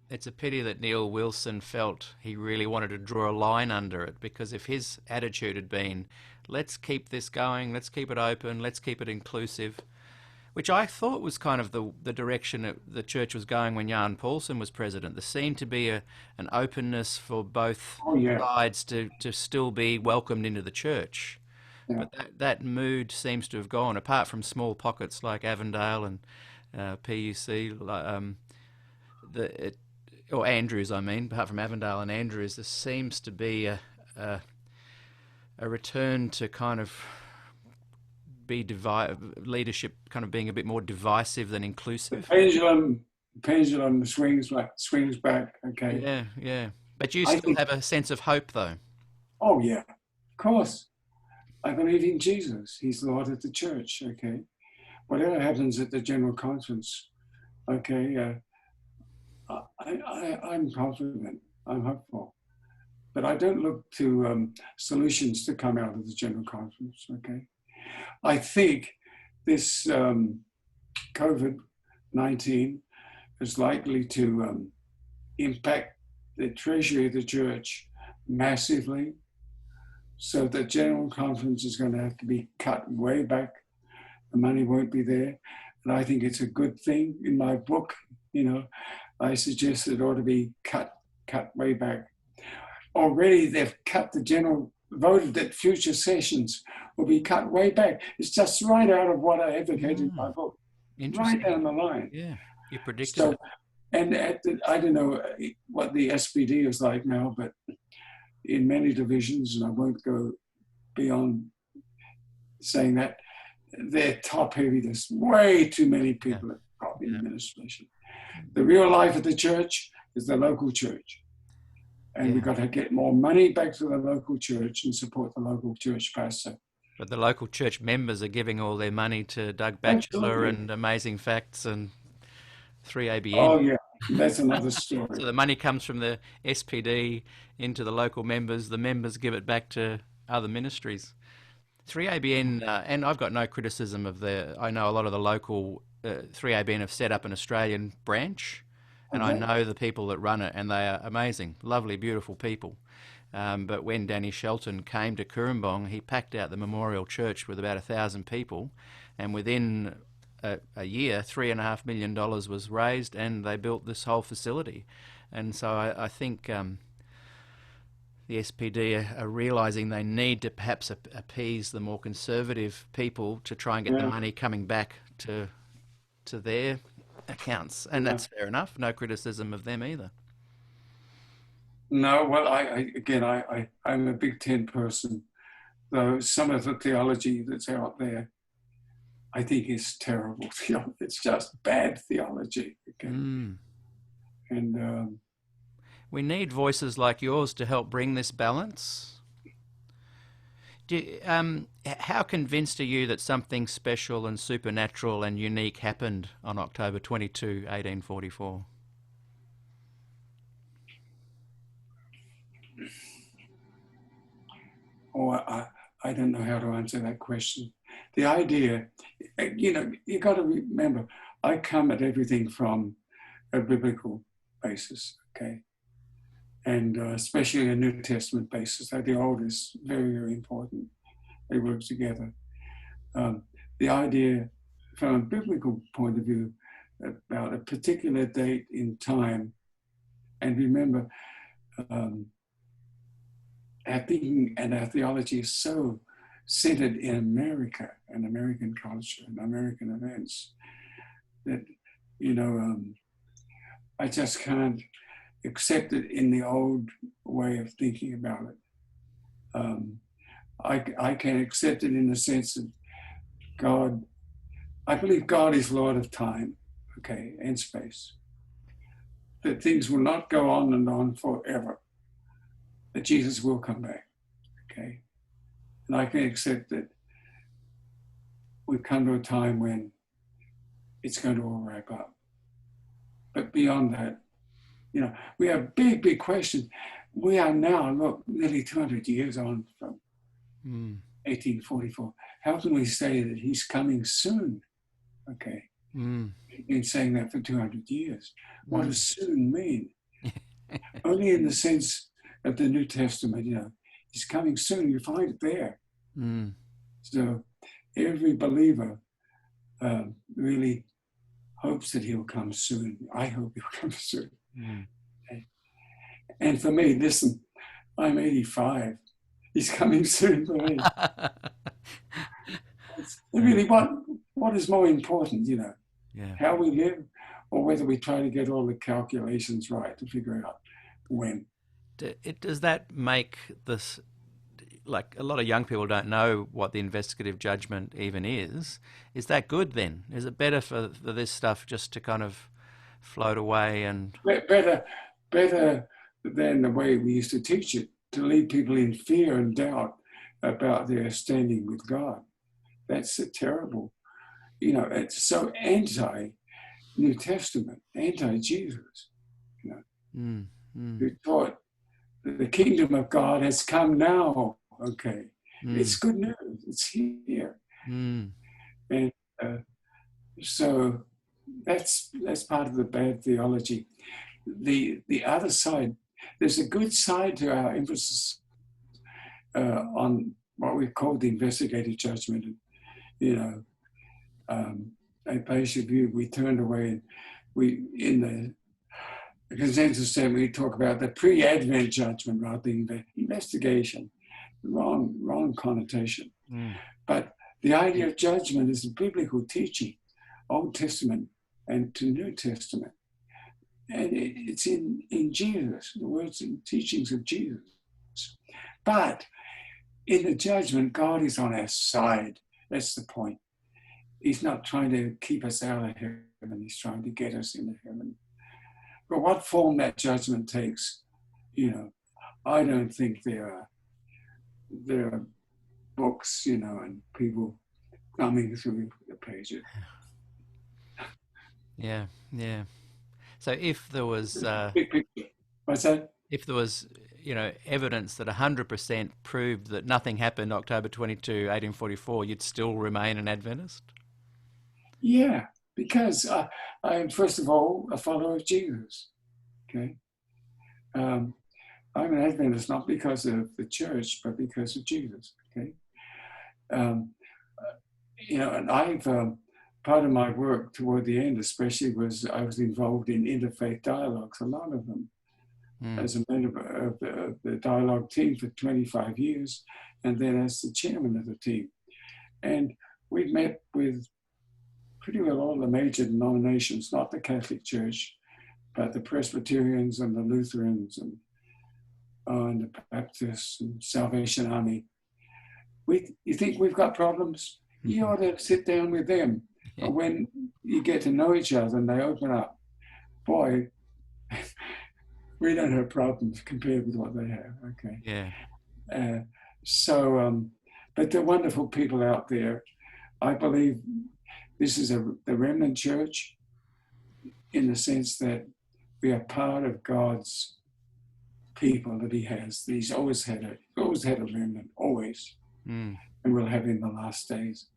it's a pity that Neil Wilson felt he really wanted to draw a line under it, because if his attitude had been, let's keep this going, let's keep it open, let's keep it inclusive, which I thought was kind of the direction the church was going when Jan Paulsen was president. There seemed to be an openness for both Oh yeah, sides to still be welcomed into the church. yeah. But that mood seems to have gone, apart from small pockets like Avondale and PUC, or Andrews, I mean, apart from Avondale and Andrews, there seems to be a return to kind of leadership kind of being a bit more divisive than inclusive. Pendulum swings back. Okay. Yeah, yeah. But you I still think. have a sense of hope, though. Oh yeah, of course. I believe in Jesus. He's Lord of the church. Okay. Whatever happens at the General Conference, okay, I'm confident. I'm hopeful. But I don't look to solutions to come out of the General Conference, okay? I think this COVID-19 is likely to impact the treasury of the church massively. So the General Conference is going to have to be cut way back. The money won't be there. And I think it's a good thing. In my book, I suggest it ought to be cut way back. Already they've voted that future sessions will be cut way back. It's just right out of what I advocate in my book. Right down the line. Yeah, you predicted so, it. And I don't know what the SPD is like now, but in many divisions, and I won't go beyond saying that, they're top-heavy. There's way too many people at top in administration. The real life of the church is the local church. And we've got to get more money back to the local church and support the local church pastor. But the local church members are giving all their money to Doug Batchelor and Amazing Facts and 3ABN. Oh, yeah. That's another story. So the money comes from the SPD into the local members. The members give it back to other ministries. 3ABN, and I've got no criticism of I know a lot of the local 3ABN have set up an Australian branch, and I know the people that run it, and they are amazing, lovely, beautiful people. But when Danny Shelton came to Cooranbong, he packed out the Memorial Church with about 1,000 people, and within a year, $3.5 million was raised, and they built this whole facility. And so I think the SPD are realising they need to perhaps appease the more conservative people to try and get the money coming back to their accounts. And that's fair enough. No criticism of them either. No, well, I'm a Big Ten person, though some of the theology that's out there, I think is terrible theology. It's just bad theology. Okay? And we need voices like yours to help bring this balance. How convinced are you that something special and supernatural and unique happened on October 22, 1844? Oh, I don't know how to answer that question. The idea, you got to remember, I come at everything from a biblical basis, okay? And especially a New Testament basis. The Old is very, very important. They work together. The idea from a biblical point of view about a particular date in time, and remember, our thinking and our theology is so centered in America and American culture and American events that, I just can't accept it in the old way of thinking about it. I can accept it in the sense that I believe God is Lord of time, okay, and space. That things will not go on and on forever. That Jesus will come back, okay? And I can accept that we've come to a time when it's going to all wrap up. But beyond that, we have big, big questions. We are now, look, nearly 200 years on from 1844. How can we say that he's coming soon? Okay. We've been saying that for 200 years. What does soon mean? Only in the sense of the New Testament, he's coming soon. You find it there. So every believer really hopes that he'll come soon. I hope he'll come soon. Okay. And for me, listen, I'm 85. He's coming soon for me. Really, what is more important, how we live, or whether we try to get all the calculations right to figure out when. Does that make this, like a lot of young people don't know what the investigative judgment even is that good then? Is it better for this stuff just to kind of float away and... Better than the way we used to teach it, to leave people in fear and doubt about their standing with God. That's a terrible, it's so anti-New Testament, anti-Jesus. you know, Mm. Mm. who taught that the kingdom of God has come now. Okay, it's Mm. good news. It's here, Mm. and so that's part of the bad theology. The other side, there's a good side to our emphasis on what we call the investigative judgment. You know, at Glacier View, we turned away, and we in the consensus statement we talk about the pre-Advent judgment rather than the investigation. Wrong connotation. Mm. But the idea of judgment is a biblical teaching, Old Testament and to New Testament. And it's in Jesus, the words and teachings of Jesus. But in the judgment, God is on our side. That's the point. He's not trying to keep us out of heaven. He's trying to get us into heaven. But what form that judgment takes, you know, I don't think there are books, you know, and people thumbing through the pages. Yeah. Yeah. So if there was, Big picture. What's that? if there was, evidence that 100% proved that nothing happened October 22, 1844, you'd still remain an Adventist? Yeah, because I am, first of all, a follower of Jesus. Okay. I'm an Adventist not because of the church, but because of Jesus. Okay. And I've part of my work toward the end, especially, was I was involved in interfaith dialogues, a lot of them, as a member of the dialogue team for 25 years, and then as the chairman of the team. And we've met with pretty well all the major denominations, not the Catholic Church, but the Presbyterians and the Lutherans and the Baptists and Salvation Army. You think we've got problems? You ought to sit down with them. Yeah. When you get to know each other and they open up, boy, we don't have problems compared with what they have. Okay. Yeah. But they're wonderful people out there. I believe this is the remnant church, in the sense that we are part of God's people that He has. He's always had a remnant, always, and we'll have in the last days.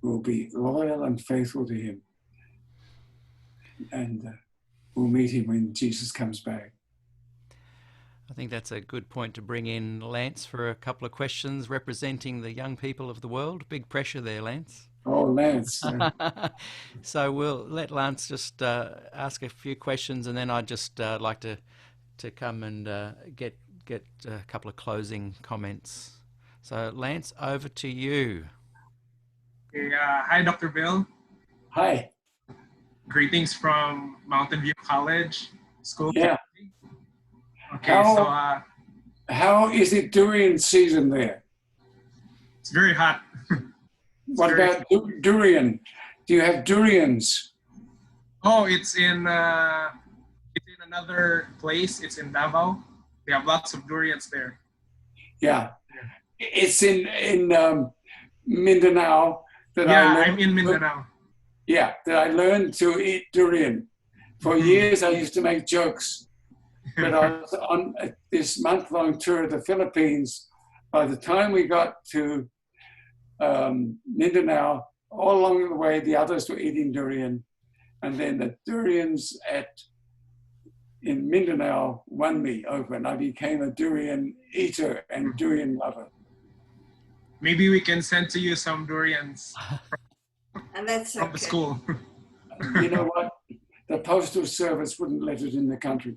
We'll be loyal and faithful to Him, and we'll meet Him when Jesus comes back. I think that's a good point to bring in Lance for a couple of questions representing the young people of the world. Big pressure there, Lance. Oh, Lance. So we'll let Lance just ask a few questions, and then I'd just like to come and get a couple of closing comments. So Lance, over to you. Okay, hi, Dr. Bill. Hi. Greetings from Mountain View College School. Yeah. Okay, how is it durian season there? It's very hot. What about durian? Do you have durians? Oh, it's in another place. It's in Davao. They have lots of durians there. Yeah. It's in Mindanao. I'm in Mindanao. Yeah, that I learned to eat durian. For years, I used to make jokes. But I was on this month-long tour of the Philippines. By the time we got to Mindanao, all along the way, the others were eating durian. And then the durians in Mindanao won me over, and I became a durian eater and durian lover. Maybe we can send to you some durians And that's from the school. You know what? The Postal Service wouldn't let it in the country.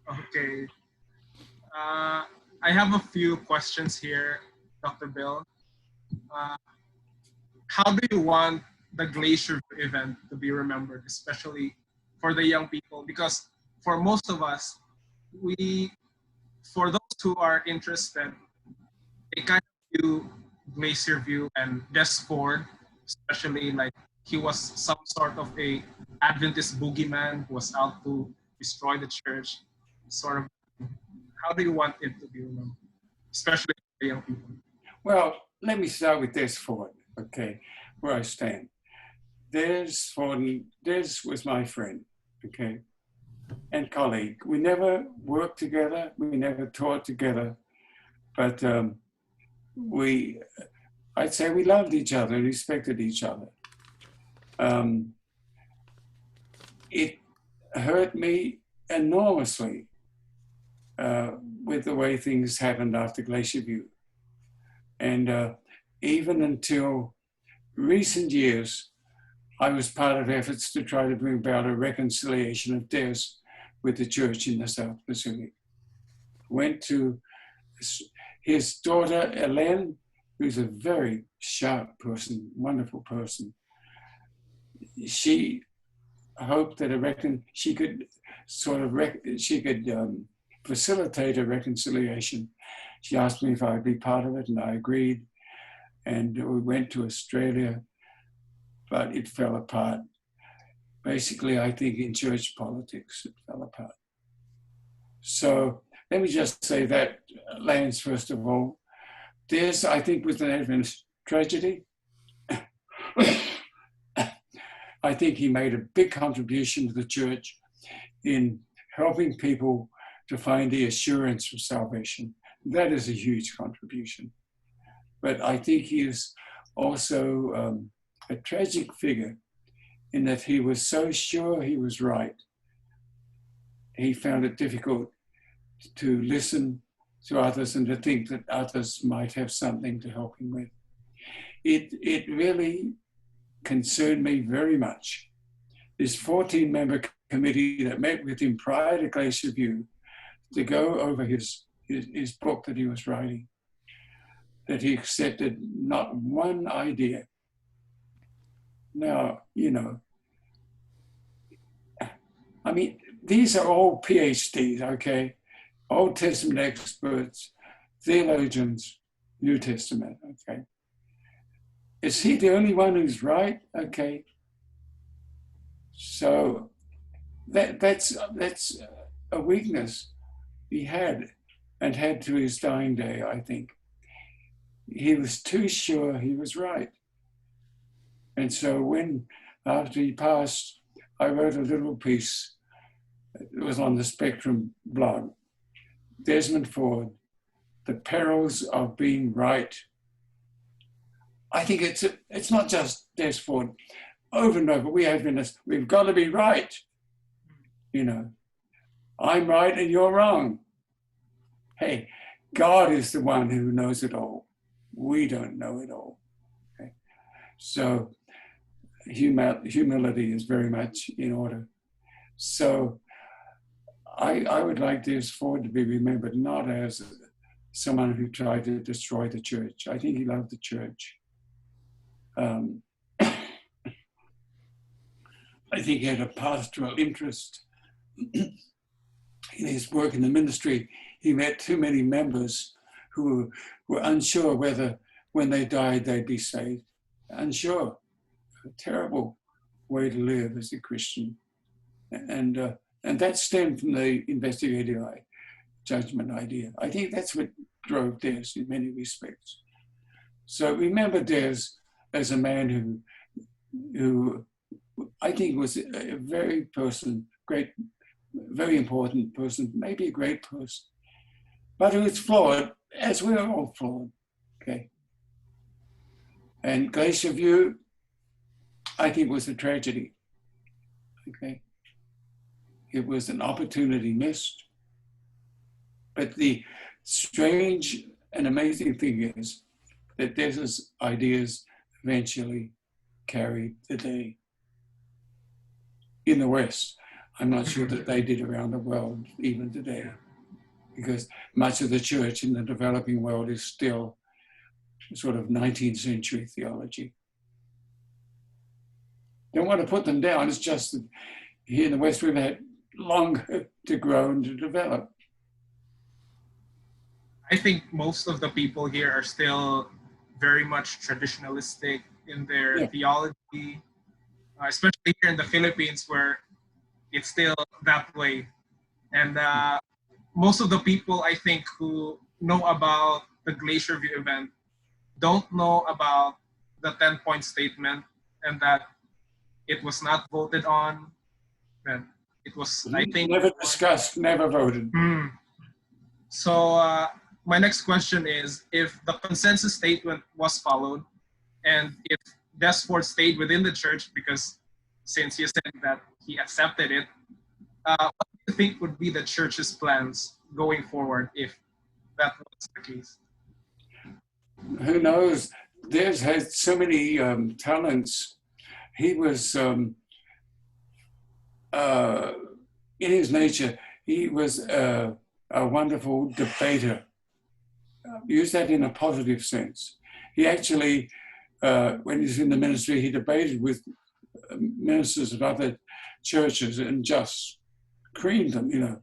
Okay. I have a few questions here, Dr. Bill. How do you want the Glacier event to be remembered, especially for the young people? Because for most of us, for those who are interested, they kind of view Glacier View and Des Ford, especially like he was some sort of a Adventist boogeyman who was out to destroy the church. Sort of, how do you want it to be remembered, especially for the young people? Well, let me start with Des Ford, okay, where I stand. Des was my friend. okay, and colleague. We never worked together, we never taught together, but I'd say we loved each other and respected each other. It hurt me enormously with the way things happened after Glacier View. And even until recent years, I was part of efforts to try to bring about a reconciliation of Des with the church in the South Pacific. Went to his daughter, Ellen, who's a very sharp person, wonderful person. She hoped that she could facilitate a reconciliation. She asked me if I'd be part of it, and I agreed. And we went to Australia, but it fell apart. Basically, I think in church politics, it fell apart. So let me just say that, Lance, first of all, this, I think, was an Adventist tragedy. I think he made a big contribution to the church in helping people to find the assurance of salvation. That is a huge contribution. But I think he is also a tragic figure in that he was so sure he was right. He found it difficult to listen to others and to think that others might have something to help him with. It really concerned me very much. This 14-member committee that met with him prior to Glacier View to go over his book that he was writing, that he accepted not one idea. Now, I mean, these are all PhDs, okay? Old Testament experts, theologians, New Testament, okay? Is he the only one who's right? Okay. So that's a weakness he had and had to his dying day, I think. He was too sure he was right. And so after he passed, I wrote a little piece. It was on the Spectrum blog. Desmond Ford, The Perils of Being Right. I think it's not just Des Ford. Over and over, we've got to be right. I'm right and you're wrong. Hey, God is the one who knows it all. We don't know it all. Okay? So humility is very much in order. So I would like Des Ford to be remembered not as someone who tried to destroy the church. I think he loved the church. I think he had a pastoral interest in his work in the ministry. He met too many members who were unsure whether when they died they'd be saved. Unsure. A terrible way to live as a Christian. And that stemmed from the investigative judgment idea. I think that's what drove Des in many respects. So remember Des as a man who I think was a very important person, maybe a great person, but who is flawed, as we're all flawed, okay? And Glacier View, I think, was a tragedy, okay? It was an opportunity missed. But the strange and amazing thing is that Des's ideas eventually carried the day in the West. I'm not sure that they did around the world even today, because much of the church in the developing world is still sort of 19th century theology. Don't want to put them down, it's just that here in the West we've had longer to grow and to develop. I think most of the people here are still very much traditionalistic in their theology, especially here in the Philippines where it's still that way. And most of the people, I think, who know about the Glacier View event don't know about the 10-point statement and that it was not voted on. And It was, I think, Never discussed, never voted. So my next question is, if the consensus statement was followed, and if Desford stayed within the church, because since you said that he accepted it, what do you think would be the church's plans going forward if that was the case? Who knows? Des had so many talents. He was, in his nature, he was a wonderful debater. Use that in a positive sense. He actually, when he was in the ministry, he debated with ministers of other churches and just creamed them, you know.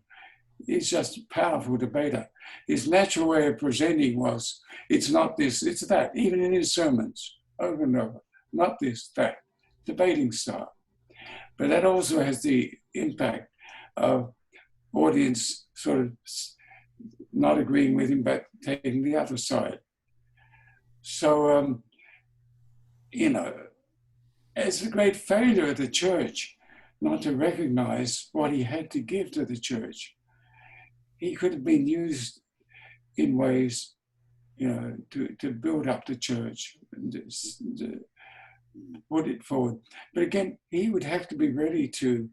He's just a powerful debater. His natural way of presenting was, it's not this, it's that, even in his sermons, over and over. Not this, that, debating style. But that also has the impact of audience sort of not agreeing with him, but taking the other side. So, you know, it's a great failure of the church not to recognize what he had to give to the church. He could have been used in ways, you know, to build up the church and to put it forward. But again, he would have to be ready to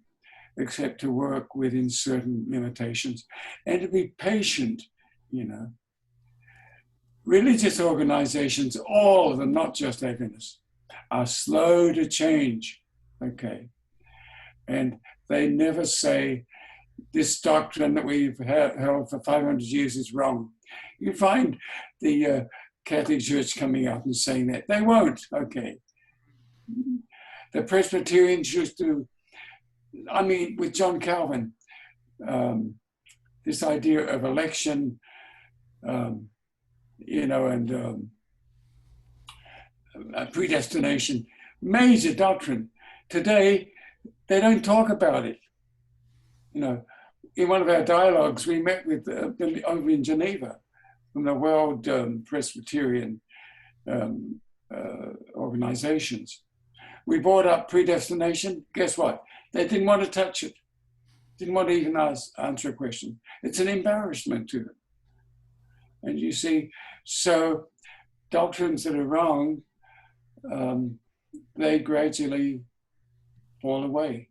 accept to work within certain limitations and to be patient, you know. Religious organizations, all of them, not just Adventists, are slow to change, okay? And they never say, this doctrine that we've held for 500 years is wrong. You find the Catholic Church coming out and saying that. They won't, okay. The Presbyterians used to, I mean, with John Calvin, this idea of election, you know, and predestination, major doctrine. Today, they don't talk about it. You know, in one of our dialogues, we met with over in Geneva from the World Presbyterian organizations. We brought up predestination. Guess what? They didn't want to touch it. Didn't want to even answer a question. It's an embarrassment to them. And you see, so doctrines that are wrong, they gradually fall away.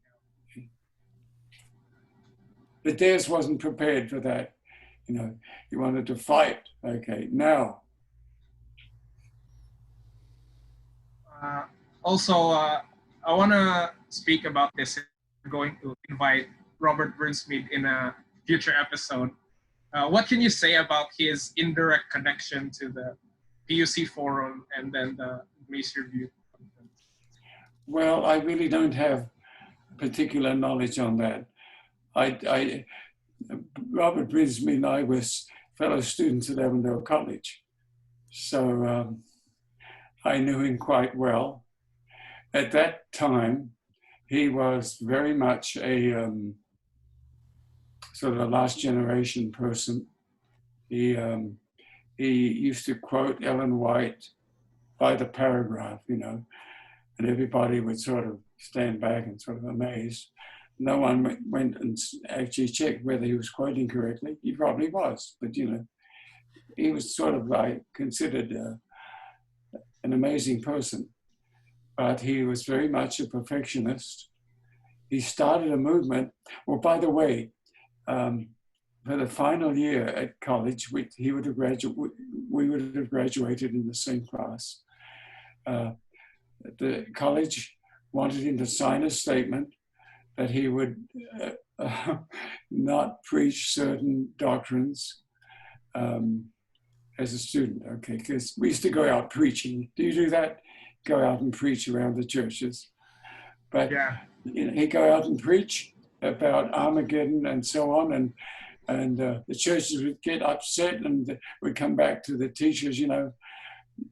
But Des wasn't prepared for that. You know, he wanted to fight. Okay, now. Also, I want to speak about this. I'm going to invite Robert Burnsmead in a future episode. What can you say about his indirect connection to the PUC Forum and then the Glacier View? Well, I really don't have particular knowledge on that. Robert Burnsmead and I were fellow students at Avondale College. So I knew him quite well. At that time, he was very much a sort of a last generation person. He used to quote Ellen White by the paragraph, you know, and everybody would sort of stand back and sort of amazed. No one went and actually checked whether he was quoting correctly. He probably was, but you know, he was sort of like considered an amazing person. But he was very much a perfectionist. He started a movement. Well, by the way, for the final year at college, we would have graduated in the same class. The college wanted him to sign a statement that he would not preach certain doctrines as a student, okay? Because we used to go out preaching. Do you do that? Go out and preach around the churches. But yeah, you know, he'd go out and preach about Armageddon and so on, and the churches would get upset and would come back to the teachers, you know,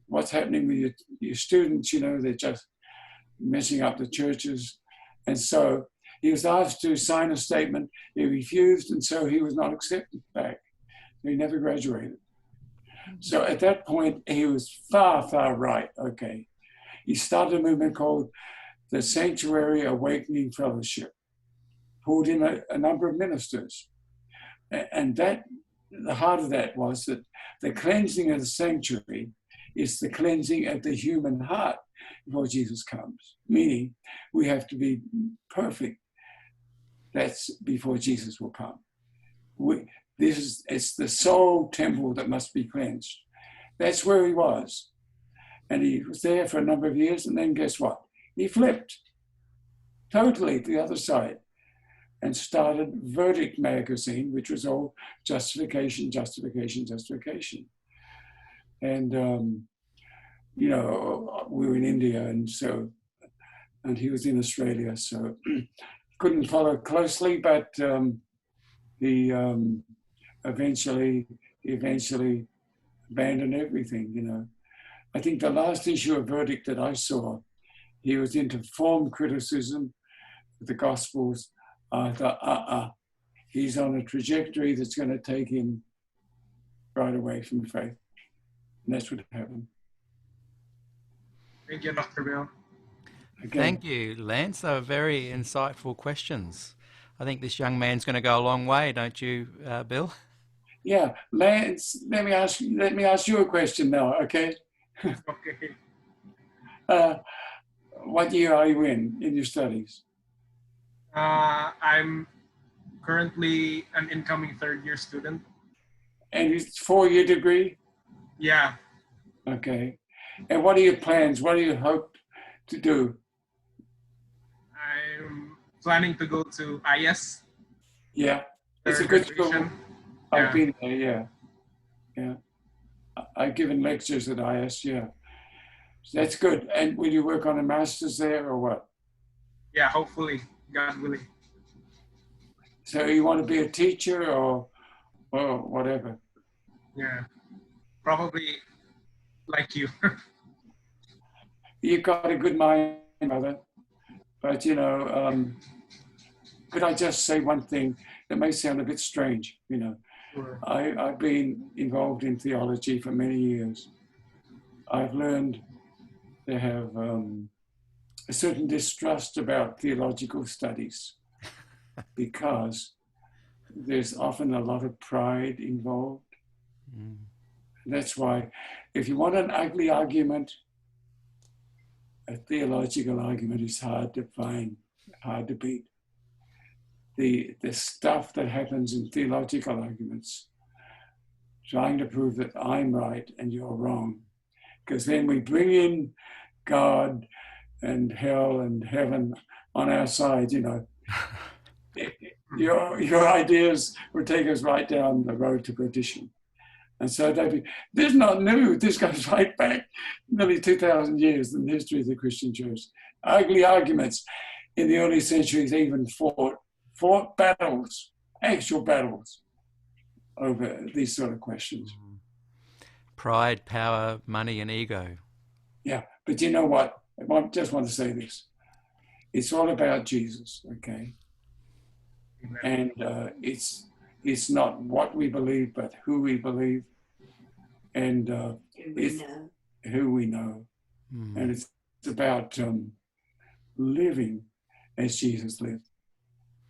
what's happening with your students, you know, they're just messing up the churches. And so he was asked to sign a statement. He refused, and so he was not accepted back. He never graduated. So at that point, he was far, far right, okay. He started a movement called the Sanctuary Awakening Fellowship. pulled in a number of ministers. And that, the heart of that was that the cleansing of the sanctuary is the cleansing of the human heart before Jesus comes. Meaning, we have to be perfect. That's before Jesus will come. It's the soul temple that must be cleansed. That's where he was. And he was there for a number of years, and then guess what? He flipped totally to the other side and started Verdict magazine, which was all justification, justification, justification. And, you know, we were in India, and he was in Australia, so couldn't follow closely, but he eventually abandoned everything, you know. I think the last issue of Verdict that I saw, he was into form criticism of the Gospels. I thought, he's on a trajectory that's going to take him right away from faith. And that's what happened. Thank you, Dr. Bill. Okay. Thank you, Lance. They were very insightful questions. I think this young man's going to go a long way, don't you, Bill? Yeah, Lance, let me ask you a question now, okay? Okay. What year are you in your studies? I'm currently an incoming third-year student. And it's a 4-year degree? Yeah. Okay. And what are your plans? What do you hope to do? I'm planning to go to IS. Yeah, it's a good school. I've been there, yeah. Yeah. I've given lectures at IS, yeah. So that's good. And will you work on a master's there or what? Yeah, hopefully, God willing. So you want to be a teacher or whatever? Yeah, probably like you. You've got a good mind, brother. But, you know, could I just say one thing that may sound a bit strange, you know? Sure. I've been involved in theology for many years. I've learned to have a certain distrust about theological studies because there's often a lot of pride involved. Mm. That's why if you want an ugly argument, a theological argument is hard to find, hard to beat. The stuff that happens in theological arguments, trying to prove that I'm right and you're wrong, because then we bring in God and hell and heaven on our side, you know. Your ideas will take us right down the road to perdition. And so this is not new. This goes right back nearly 2,000 years in the history of the Christian church. Ugly arguments in the early centuries even fought battles, actual battles over these sort of questions. Pride, power, money, and ego. Yeah, but you know what? I just want to say this. It's all about Jesus, okay? Amen. And it's not what we believe, but who we believe, and who we know. Mm. And it's about living as Jesus lived.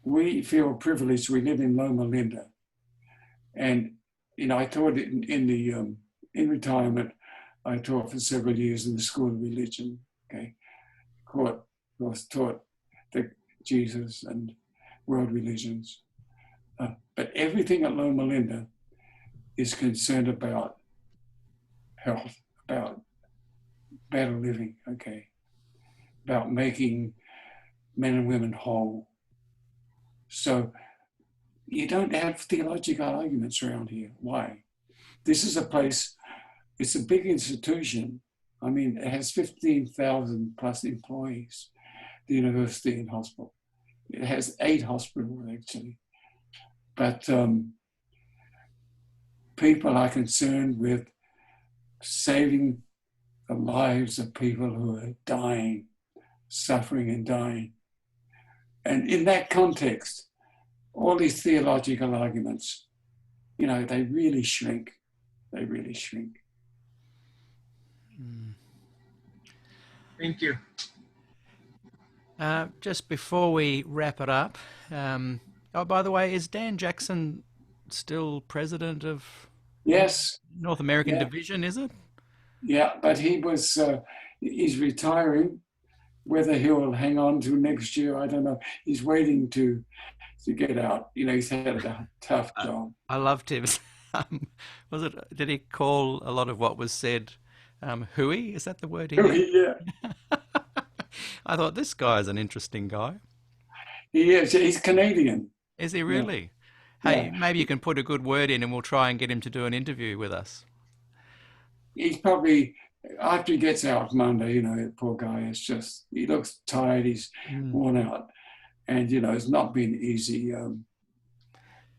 We feel privileged. We live in Loma Linda, and you know, I taught in retirement. I taught for several years in the School of Religion. Okay, was taught Jesus and world religions, but everything at Loma Linda is concerned about health, about better living. Okay, about making men and women whole. So you don't have theological arguments around here. Why? This is a place, it's a big institution. I mean, it has 15,000 plus employees, the university and hospital. It has 8 hospitals, actually. But people are concerned with saving the lives of people who are dying, suffering and dying. And in that context, all these theological arguments, you know, they really shrink. They really shrink. Thank you. Just before we wrap it up, oh, by the way, is Dan Jackson still president of Yes. North American Yeah. Division, is it? Yeah, but he's retiring. Whether he'll hang on to next year, I don't know. He's waiting to get out. He's had a tough job. I loved him. Did he call a lot of what was said hooey? Is that the word he used? Yeah, I thought this guy is an interesting guy. he is. He's Canadian. Is he really? Yeah. Hey, Yeah. maybe you can put a good word in and we'll try and get him to do an interview with us. He's probably, after he gets out Monday, poor guy, he looks tired, he's worn out. And, it's not been easy.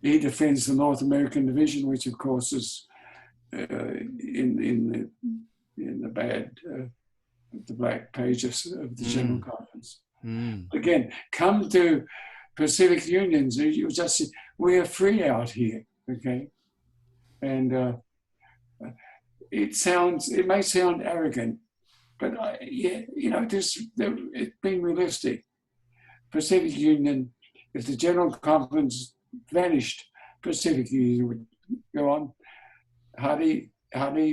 He defends the North American Division, which of course is in the black pages of the General Conference. Again, come to Pacific Unions, you just see, we are free out here, okay? And it may sound arrogant, but it's being realistic. Pacific Union, if the General Conference vanished, Pacific Union would go on. Hardly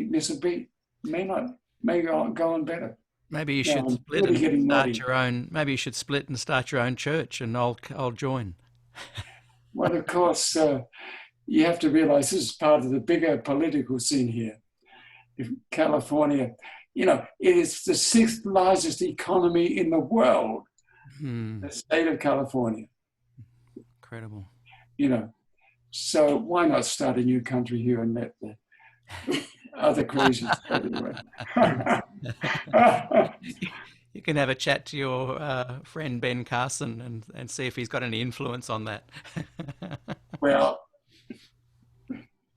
miss a beat. May go on better. Maybe you should split and start your own. Maybe you should split and start your own church, and I'll join. Well, of course, you have to realize this is part of the bigger political scene here. If California, it is the 6th largest economy in the world. The state of California. Incredible. So why not start a new country here and let the other crazies anyway? You can have a chat to your friend Ben Carson and see if he's got any influence on that. Well,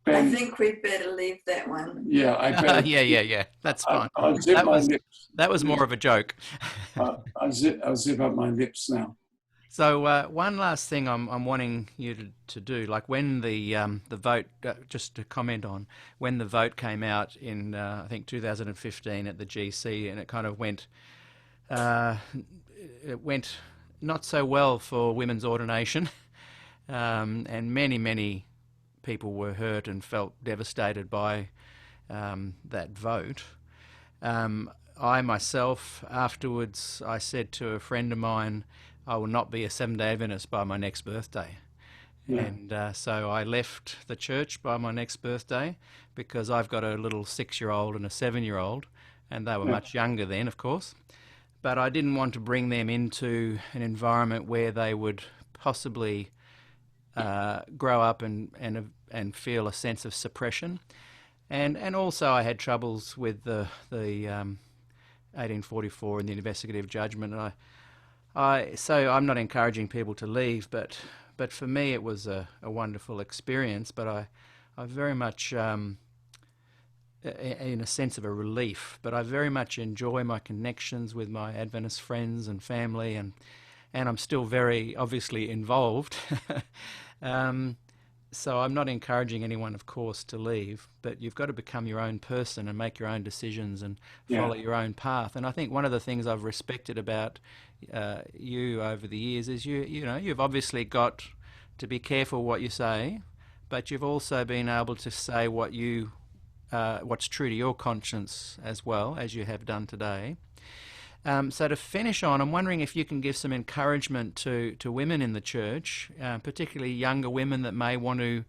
Ben, I think we'd better leave that one. yeah, I better. Yeah. That's fine. I'll zip my lips. That was more of a joke. I'll zip up my lips now. So one last thing I'm wanting you to do, like when the vote, just to comment on, when the vote came out in I think 2015 at the GC, and it kind of went not so well for women's ordination, and many people were hurt and felt devastated by that vote. I myself, afterwards, I said to a friend of mine, I will not be a Seventh-day Adventist by my next birthday. Yeah. And so I left the church by my next birthday because I've got a little 6-year-old and a 7-year-old, and they were much younger then, of course. But I didn't want to bring them into an environment where they would possibly grow up and feel a sense of suppression. And also I had troubles with the 1844 and the investigative judgment. So I'm not encouraging people to leave, but for me it was a wonderful experience. But I very much, in a sense of a relief, but I very much enjoy my connections with my Adventist friends and family, and I'm still very obviously involved. So I'm not encouraging anyone, of course, to leave, but you've got to become your own person and make your own decisions and follow your own path. And I think one of the things I've respected about you over the years is you've obviously got to be careful what you say, but you've also been able to say what's true to your conscience as well, as you have done today. So to finish on, I'm wondering if you can give some encouragement to women in the church, particularly younger women that may want to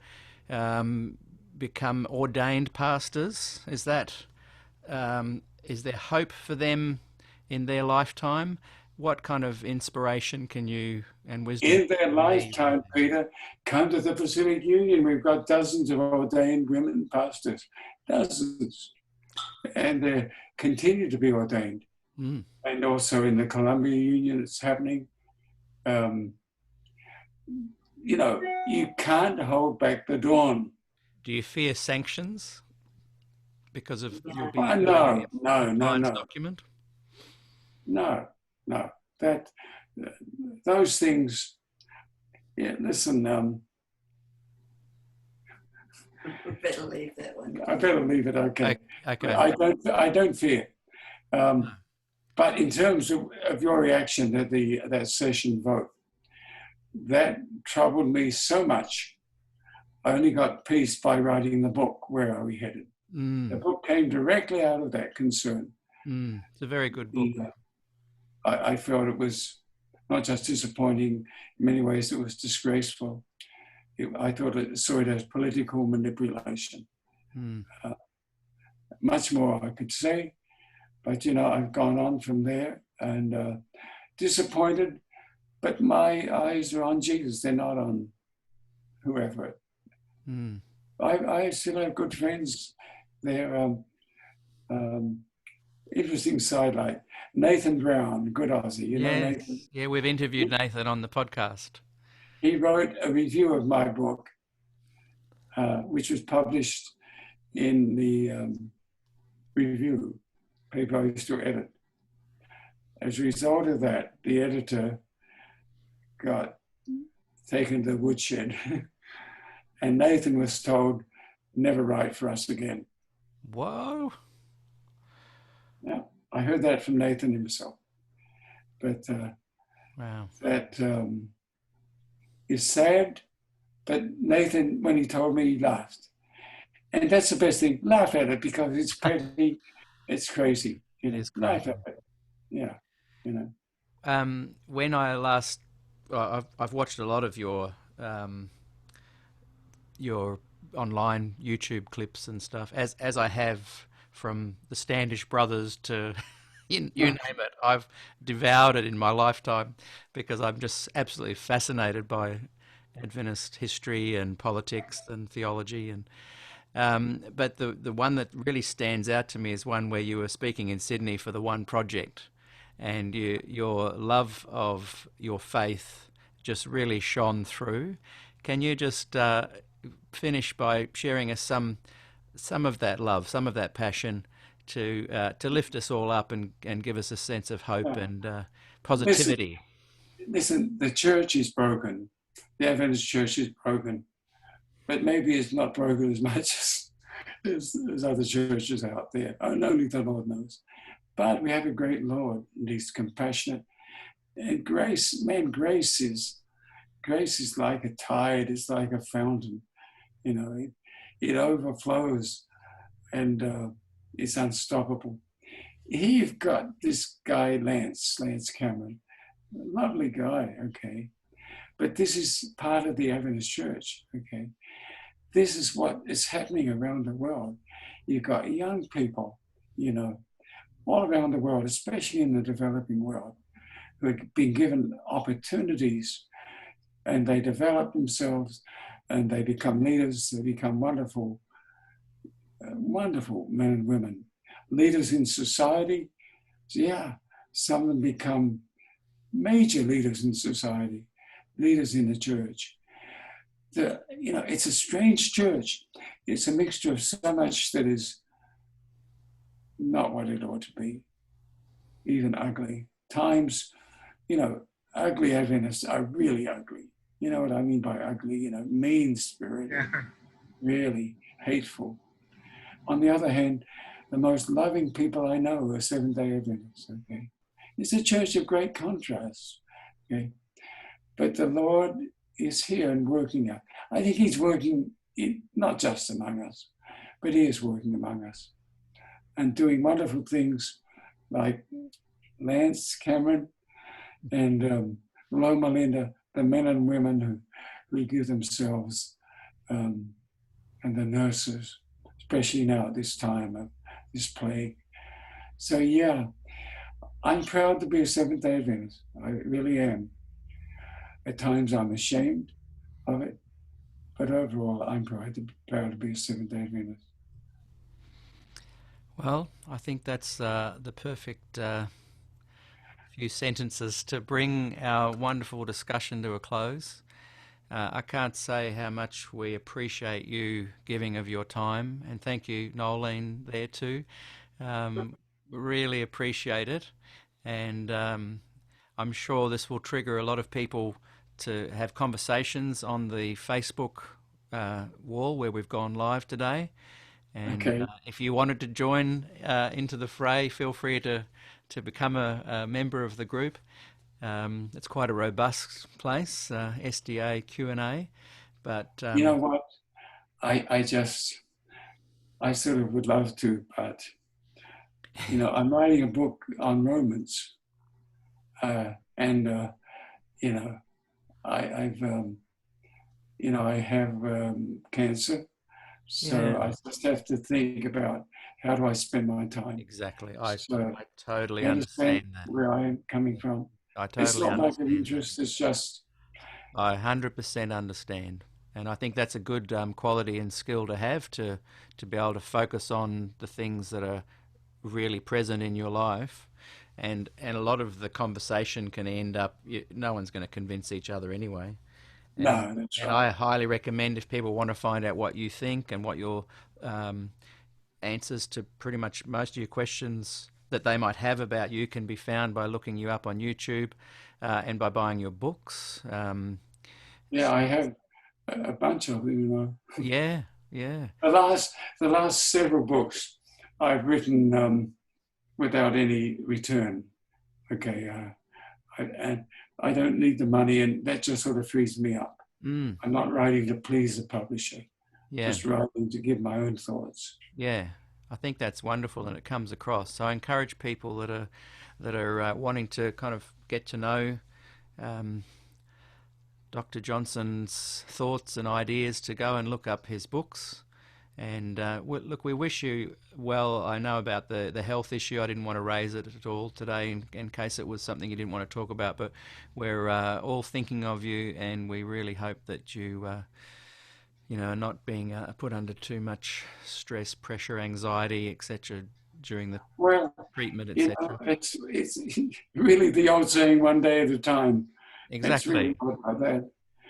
become ordained pastors. Is there hope for them in their lifetime? What kind of inspiration can you and wisdom? In their lifetime, Peter, come to the Pacific Union. We've got dozens of ordained women pastors, dozens, and they continue to be ordained. And also in the Columbia Union, it's happening. You can't hold back the dawn. Do you fear sanctions because of your being no. document? No. Those things. Yeah, listen. We better leave that one. I better leave it. Okay. Okay. I don't fear. But in terms of your reaction to that session vote, that troubled me so much. I only got peace by writing the book, Where Are We Headed? The book came directly out of that concern. It's a very good book. I felt it was not just disappointing, in many ways it was disgraceful. I thought it saw it as political manipulation. Much more I could say, but I've gone on from there and disappointed, but my eyes are on Jesus, they're not on whoever. I still have good friends. They're interesting sidelight. Nathan Brown, good Aussie. You know Nathan? Yeah, we've interviewed Nathan on the podcast. He wrote a review of my book, which was published in the review paper I used to edit. As a result of that, the editor got taken to the woodshed, and Nathan was told, never write for us again. Whoa. Yeah, I heard that from Nathan himself. But wow, that is sad. But Nathan, when he told me, he laughed. And that's the best thing. Laugh at it because it's petty, it's crazy. It is crazy. Laugh at it. Yeah, When I last, I've watched a lot of your online YouTube clips and stuff, as I have from the Standish Brothers to you name it. I've devoured it in my lifetime because I'm just absolutely fascinated by Adventist history and politics and theology. And but the one that really stands out to me is one where you were speaking in Sydney for the One Project, and your love of your faith just really shone through. Can you just finish by sharing us some of that love, some of that passion to lift us all up and give us a sense of hope and positivity? Listen, the church is broken. The Adventist church is broken. But maybe it's not broken as much as other churches out there. Only the Lord knows. But we have a great Lord, and He's compassionate. And grace is like a tide. It's like a fountain. It overflows, and it's unstoppable. Here you've got this guy, Lance Cameron, lovely guy, okay. But this is part of the Adventist church, okay. This is what is happening around the world. You've got young people, all around the world, especially in the developing world, who have been given opportunities, and they develop themselves, and they become leaders. They become wonderful, wonderful men and women, leaders in society. So yeah, some of them become major leaders in society, leaders in the church. It's a strange church. It's a mixture of so much that is not what it ought to be, even ugly. Times, ugly Adventists are really ugly. You know what I mean by ugly? Mean spirit, really hateful. On the other hand, the most loving people I know are Seventh-day Adventists, okay? It's a church of great contrast, okay? But the Lord is here and working out. I think He's working not just among us, but He is working among us and doing wonderful things like Lance Cameron and Loma Linda, the men and women who give themselves, and the nurses, especially now at this time of this plague. So yeah, I'm proud to be a Seventh-day Adventist. I really am. At times I'm ashamed of it, but overall I'm proud to be a Seventh-day Adventist. Well, I think that's the perfect few sentences to bring our wonderful discussion to a close. I can't say how much we appreciate you giving of your time, and thank you, Nolene, there too. Really appreciate it, and I'm sure this will trigger a lot of people to have conversations on the Facebook wall where we've gone live today. And okay. If you wanted to join into the fray, feel free to to become a member of the group. It's quite a robust place, SDAQ&A. But you know what? I sort of would love to, but you know, I'm writing a book on Romans, and you know, I've you know, I have cancer, so Yeah. I just have to think about how do I spend my time. Exactly. I So totally you understand understand that. where I am coming from. I It's totally not like an understand. interest, it's just, I 100% understand. And I think that's a good quality and skill to have, to be able to focus on the things that are really present in your life. And a lot of the conversation can end up, no one's going to convince each other anyway. no, that's And right. I highly recommend, if people want to find out what you think and what your answers to pretty much most of your questions that they might have about you can be found by looking you up on YouTube, and by buying your books. Yeah, I have a bunch of them, you know. Yeah, yeah, The last several books I've written without any return. Okay, and I don't need the money, and that just sort of frees me up. mm, I'm not writing to please the publisher, yeah, just writing to give my own thoughts. yeah. I think that's wonderful, and it comes across. So I encourage people that are wanting to kind of get to know um, Dr. Johnsson's thoughts and ideas to go and look up his books. And look, we wish you well. I know about the health issue. I didn't want to raise it at all today in case it was something you didn't want to talk about. But we're all thinking of you, and we really hope that you, you know, are not being put under too much stress, pressure, anxiety, etc. during the Well, treatment, you etc. know, it's really the old saying, one day at a time. It's Exactly. really not like that.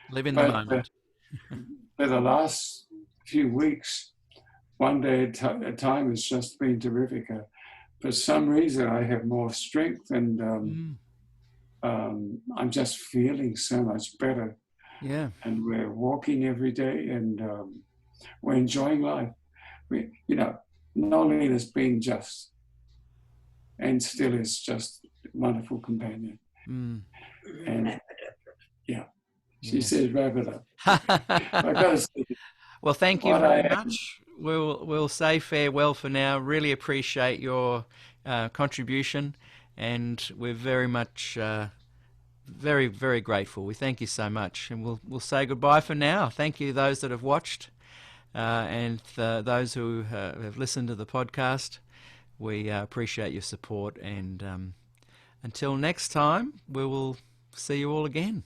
Live in the But moment. for the last few weeks, one day at a time has just been terrific. For some reason, I have more strength, and I'm just feeling so much better. Yeah. And we're walking every day, and we're enjoying life. You know, Nolene has been just, and still is just, a wonderful companion. Mm. And yeah, she Yeah. says, wrap it up. I got to say, Well, thank you what very I am, much. We'll say farewell for now. Really appreciate your contribution, and we're very much very, very grateful. We thank you so much, and we'll say goodbye for now. Thank you, those that have watched, and those who have listened to the podcast. We appreciate your support, and until next time, we will see you all again.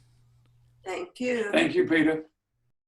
Thank you. thank you, Peter.